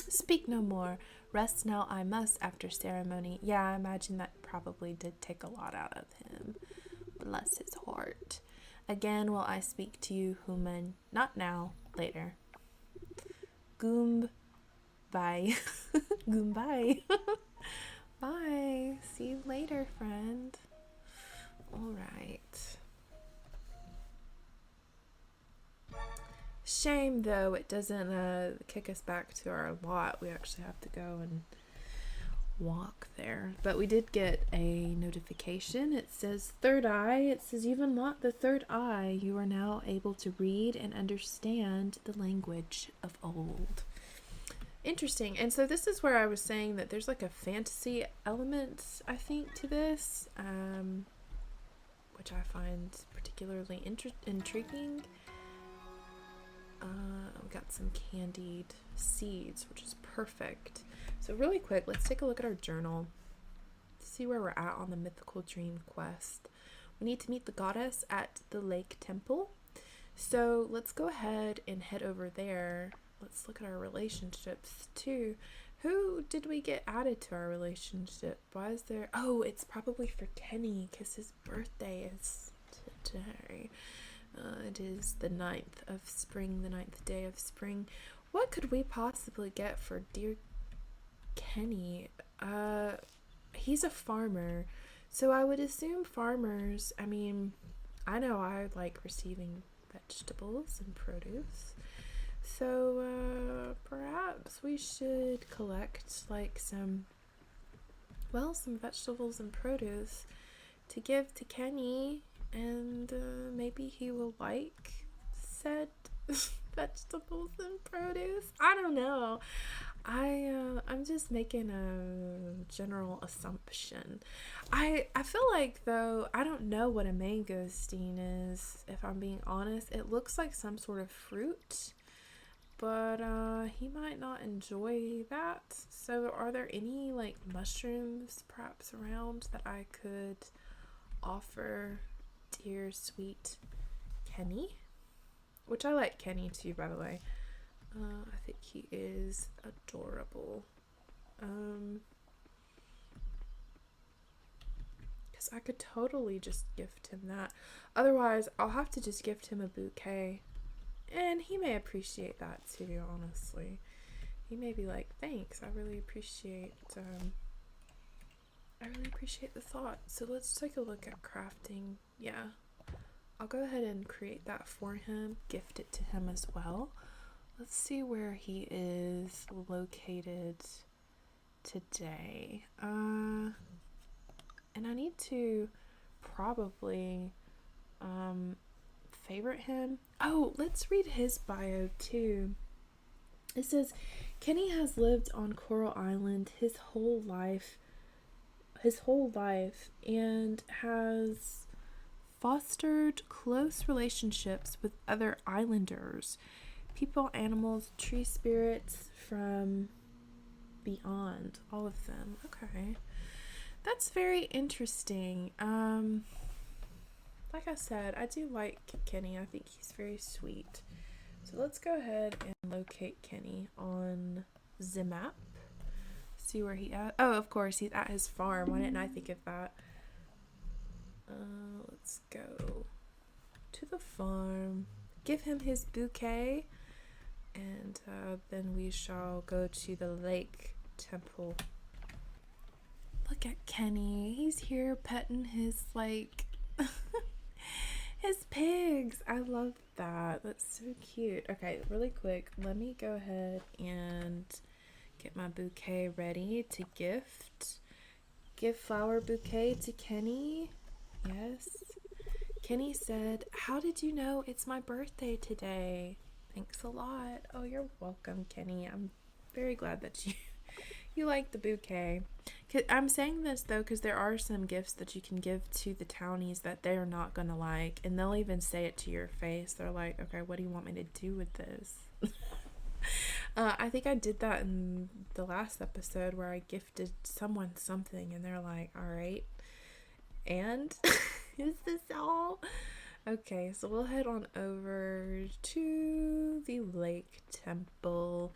Speak no more. Rest now I must after ceremony. Yeah, I imagine that probably did take a lot out of him. Bless his heart. Again will I speak to you, human. Not now, later. Goom. Bye. Goom bye. Bye. See you later, friend. All right. Shame though it doesn't kick us back to our lot. We actually have to go and walk there. But we did get a notification. It says third eye. It says you've unlocked the third eye. You are now able to read and understand the language of old. Interesting. And so this is where I was saying that there's like a fantasy element, I think, to this, which I find particularly intriguing. We got some candied seeds, which is perfect. So really quick, let's take a look at our journal to see where we're at on the mythical dream quest. We need to meet the goddess at the Lake Temple. So let's go ahead and head over there. Let's look at our relationships too. Who did we get added to our relationship? Why is there... Oh, it's probably for Kenny because his birthday is today. It is the 9th of spring, the 9th day of spring. What could we possibly get for dear Kenny? He's a farmer, so I would assume farmers, I mean, I know I like receiving vegetables and produce, so perhaps we should collect like some vegetables and produce to give to Kenny, and maybe he will like said vegetables and produce. I don't know. I'm just making a general assumption. I feel like, though, I don't know what a mangosteen is, if I'm being honest. It looks like some sort of fruit, but he might not enjoy that. So are there any like mushrooms perhaps around that I could offer dear sweet Kenny? Which I like Kenny too, by the way. I think he is adorable. Because I could totally just gift him that. Otherwise, I'll have to just gift him a bouquet. And he may appreciate that too, honestly. He may be like, thanks, I really appreciate the thought. So let's take a look at crafting. Yeah. I'll go ahead and create that for him, gift it to him as well. Let's see where he is located today. And I need to probably favorite him. Oh, let's read his bio too. It says, Kenny has lived on Coral Island his whole life and has fostered close relationships with other islanders, people, animals, tree spirits from beyond, all of them. Okay, that's very interesting. Like I said, I do like Kenny. I think he's very sweet. So let's go ahead and locate Kenny on the map. See where he at. Oh, of course, he's at his farm. Why didn't I think of that? Let's go to the farm. Give him his bouquet. And then we shall go to the lake temple. Look at Kenny. He's here petting his, like, his pigs. I love that. That's so cute. Okay, really quick, let me go ahead and get my bouquet ready to gift. Give flower bouquet to Kenny. Yes. Kenny said, "How did you know it's my birthday today?" Thanks a lot. Oh, you're welcome, Kenny. I'm very glad that you like the bouquet. I'm saying this though because there are some gifts that you can give to the townies that they're not gonna like, and they'll even say it to your face. They're like, "Okay, what do you want me to do with this?" I think I did that in the last episode where I gifted someone something, and they're like, "All right, and is this all?" Okay, so we'll head on over to the lake temple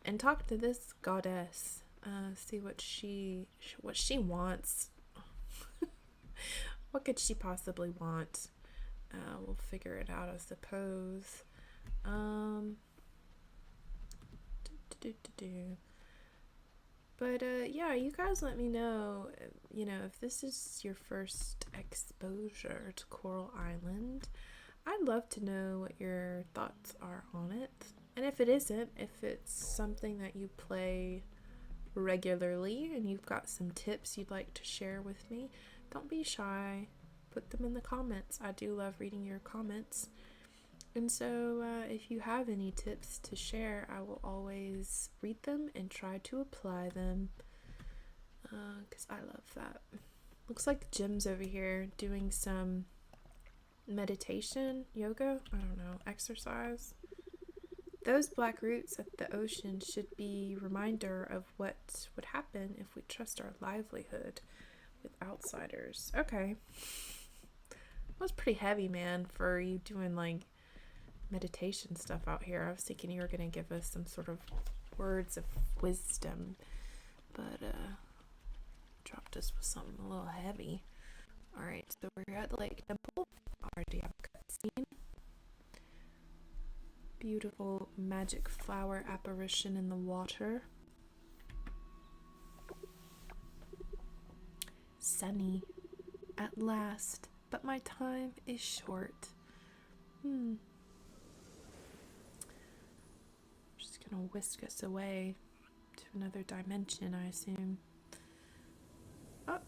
and talk to this goddess. See what she wants. What could she possibly want? We'll figure it out, I suppose. But yeah, you guys let me know, if this is your first exposure to Coral Island. I'd love to know what your thoughts are on it. And if it isn't, if it's something that you play regularly and you've got some tips you'd like to share with me, don't be shy. Put them in the comments. I do love reading your comments. And so if you have any tips to share, I will always read them and try to apply them, because I love that. Looks like Jim's over here doing some meditation, yoga, I don't know, exercise. Those black roots at the ocean should be a reminder of what would happen if we trust our livelihood with outsiders. Okay. That was pretty heavy, man, for you doing like meditation stuff out here. I was thinking you were going to give us some sort of words of wisdom, but dropped us with something a little heavy. Alright, so we're at the lake temple. Already have a cutscene. Beautiful magic flower apparition in the water. Sunny. At last, but my time is short. Just gonna whisk us away to another dimension, I assume. Oh.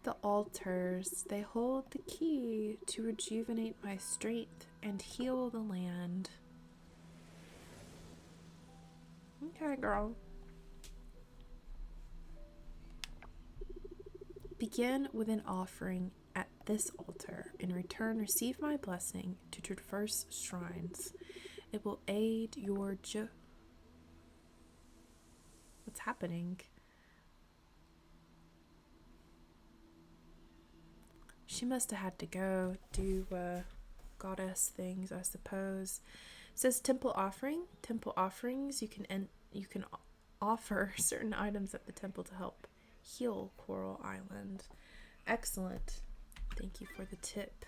The altars, they hold the key to rejuvenate my strength and heal the land. Okay, girl. Begin with an offering at this altar. In return, receive my blessing to traverse shrines. It will aid your What's happening? She must have had to go do goddess things, I suppose. It says temple offering. Temple offerings, you can offer certain items at the temple to help heal Coral Island. Excellent. Thank you for the tip.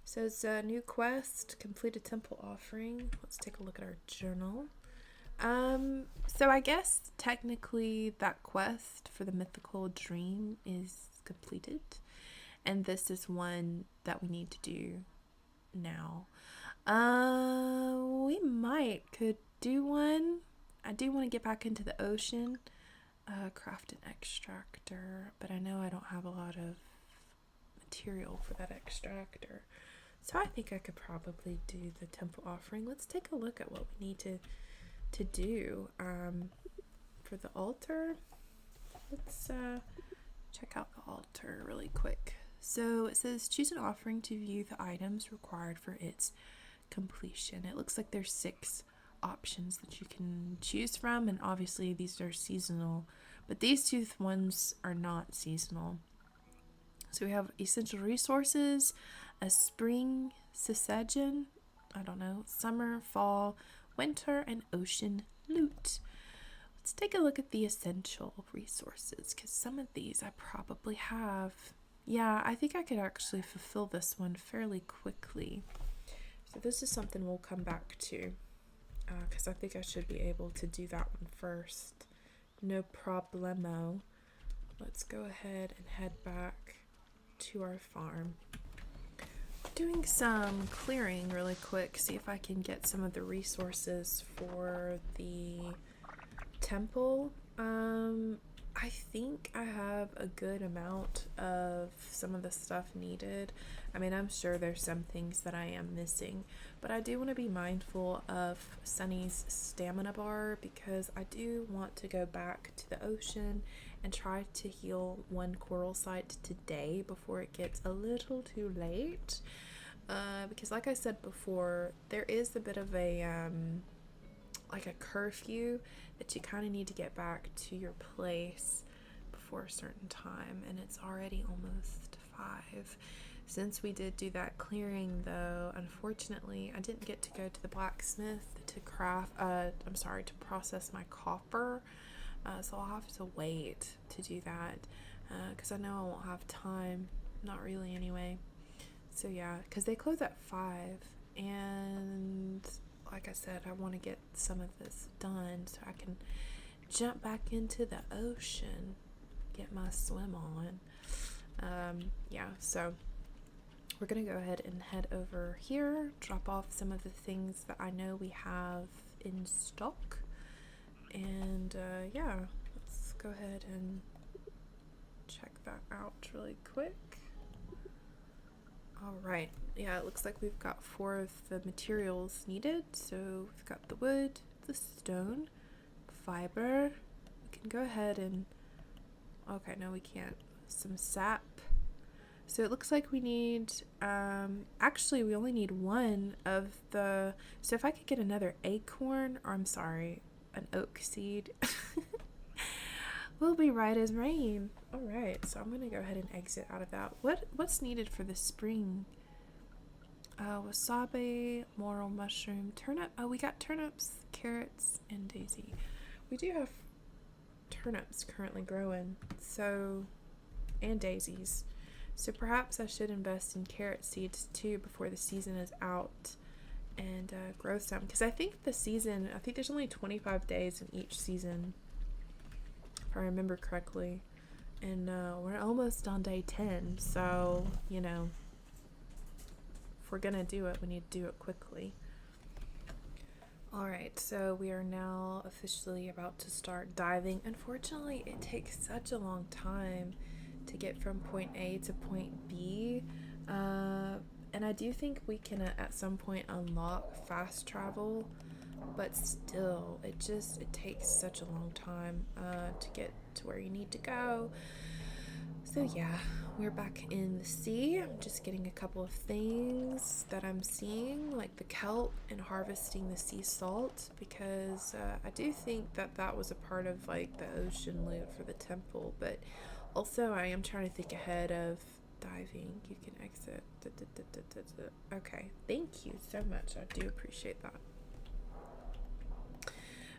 So it's a new quest, complete a temple offering. Let's take a look at our journal. So I guess technically that quest for the mythical dream is completed, and this is one that we need to do now. We could do one. I do want to get back into the ocean, craft an extractor, but I know I don't have a lot of material for that extractor. So I think I could probably do the temple offering. Let's take a look at what we need to do for the altar. Let's check out the altar really quick. So it says choose an offering to view the items required for its completion. It looks like there's 6 options that you can choose from, and obviously these are seasonal, but these 2 ones are not seasonal. So we have essential resources, a spring season, I don't know, summer, fall, winter, and ocean loot. Let's take a look at the essential resources, because some of these I probably have. Yeah, I think I could actually fulfill this one fairly quickly. So this is something we'll come back to, because I think I should be able to do that one first. No problemo. Let's go ahead and head back to our farm. Doing some clearing really quick, see if I can get some of the resources for the temple. I think I have a good amount of some of the stuff needed. I mean, I'm sure there's some things that I am missing, but I do want to be mindful of Sunny's stamina bar because I do want to go back to the ocean and try to heal one coral site today before it gets a little too late. Because like I said before, there is a bit of a like a curfew that you kind of need to get back to your place before a certain time, and it's already almost 5. Since we did do that clearing though, unfortunately I didn't get to go to the blacksmith to to process my copper, so I'll have to wait to do that because I know I won't have time, not really anyway. So yeah, because they close at 5, and like I said, I want to get some of this done so I can jump back into the ocean, get my swim on. Yeah, so we're gonna go ahead and head over here, drop off some of the things that I know we have in stock, and yeah, let's go ahead and check that out really quick. Alright, yeah, it looks like we've got 4 of the materials needed. So we've got the wood, the stone, fiber. We can go ahead and, okay, no we can't. Some sap. So it looks like we need, actually we only need 1 of the, so if I could get another acorn, or I'm sorry, an oak seed, we'll be right as rain. Alright, so I'm gonna go ahead and exit out of that. What's needed for the spring? Wasabi, morel mushroom, turnip. Oh, we got turnips, carrots, and daisy. We do have turnips currently growing, so, and daisies. So perhaps I should invest in carrot seeds too before the season is out and grow some. Because I think there's only 25 days in each season, if I remember correctly. And we're almost on day 10, so, you know, if we're gonna do it, we need to do it quickly. Alright, so we are now officially about to start diving. Unfortunately, it takes such a long time to get from point A to point B, and I do think we can at some point unlock fast travel, but still, it takes such a long time to get to where you need to go. So yeah, we're back in the sea. I'm just getting a couple of things that I'm seeing, like the kelp and harvesting the sea salt, because I do think that was a part of like the ocean loot for the temple, but also I am trying to think ahead of diving. You can exit. Okay, thank you so much. I do appreciate that.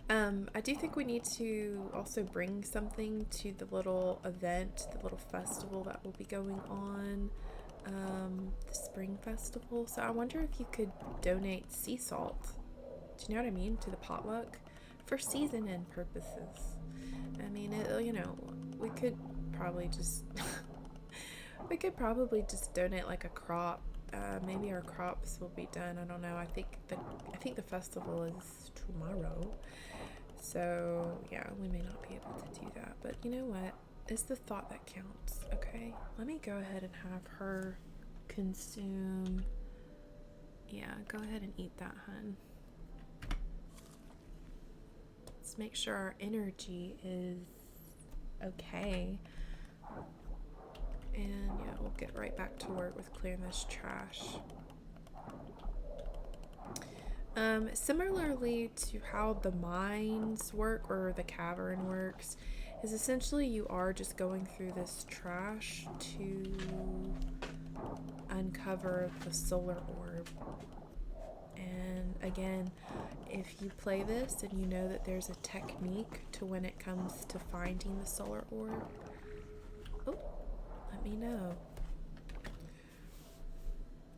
I do think we need to also bring something to the little event, the little festival that will be going on, the spring festival. So I wonder if you could donate sea salt, do you know what I mean, to the potluck for season end purposes. I mean, we could probably just donate like a crop. Maybe our crops will be done. I don't know. I think the festival is tomorrow. So, yeah, we may not be able to do that. But you know what? It's the thought that counts, okay? Let me go ahead and have her consume. Yeah, go ahead and eat that, hun. Let's make sure our energy is okay. And yeah, we'll get right back to work with clearing this trash. Similarly to how the mines work, or the cavern works, is essentially you are just going through this trash to uncover the solar orb. And again, if you play this and you know that there's a technique to when it comes to finding the solar orb, let me know.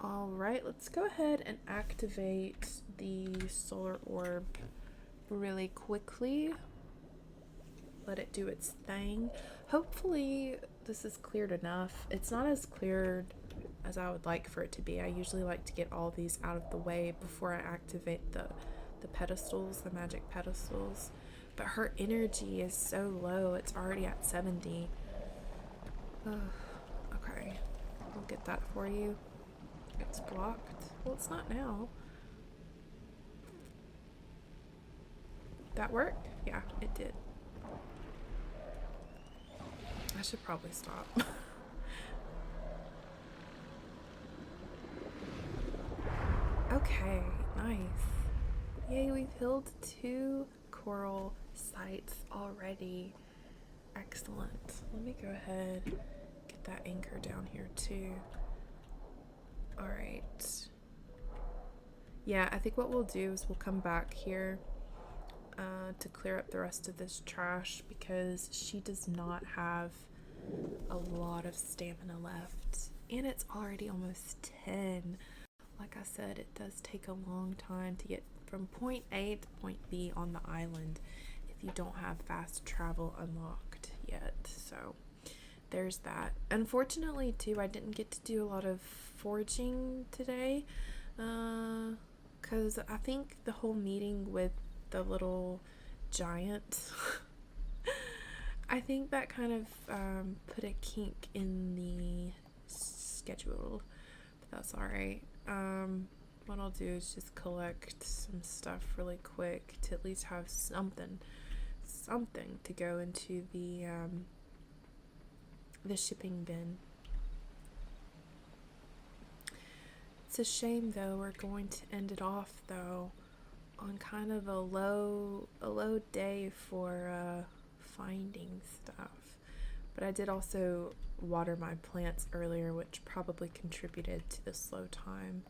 All right, let's go ahead and activate the solar orb really quickly. Let it do its thing. Hopefully this is cleared enough. It's not as cleared as I would like for it to be. I usually like to get all these out of the way before I activate the pedestals, the magic pedestals. But her energy is so low, it's already at 70. Okay, I'll get that for you. It's blocked. Well, it's not now. That worked? Yeah, it did. I should probably stop. Okay, nice. Yay, we've healed 2 coral sites already. Excellent. Let me go ahead and get that anchor down here too. Alright. Yeah, I think what we'll do is we'll come back here to clear up the rest of this trash because she does not have a lot of stamina left. And it's already almost 10. Like I said, it does take a long time to get from point A to point B on the island if you don't have fast travel unlocked yet. So there's that. Unfortunately too, I didn't get to do a lot of foraging today because I think the whole meeting with the little giant I think that kind of put a kink in the schedule, but that's alright. What I'll do is just collect some stuff really quick to at least have something to go into the shipping bin. It's a shame though, we're going to end it off though on kind of a low day for finding stuff. But I did also water my plants earlier, which probably contributed to the slow time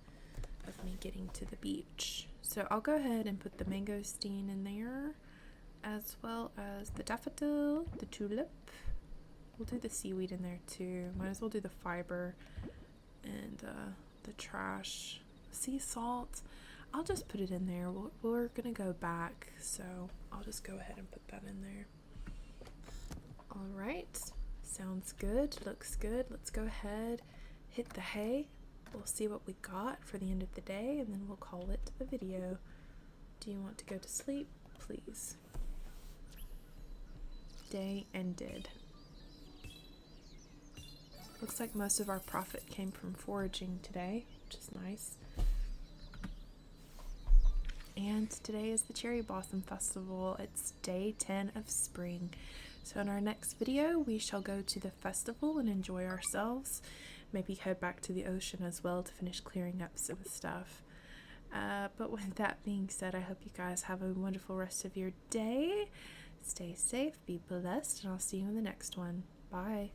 of me getting to the beach. So I'll go ahead and put the mangosteen in there, as well as the daffodil, the tulip. We'll do the seaweed in there too. Might as well do the fiber and the trash. Sea salt, I'll just put it in there. We're gonna go back, so I'll just go ahead and put that in there. All right, sounds good, looks good. Let's go ahead, hit the hay. We'll see what we got for the end of the day, and then we'll call it a video. Do you want to go to sleep? Please. Day ended. Looks like most of our profit came from foraging today, which is nice. And today is the Cherry Blossom Festival. It's day 10 of spring. So in our next video, we shall go to the festival and enjoy ourselves. Maybe head back to the ocean as well to finish clearing up some stuff. But with that being said, I hope you guys have a wonderful rest of your day. Stay safe, be blessed, and I'll see you in the next one. Bye.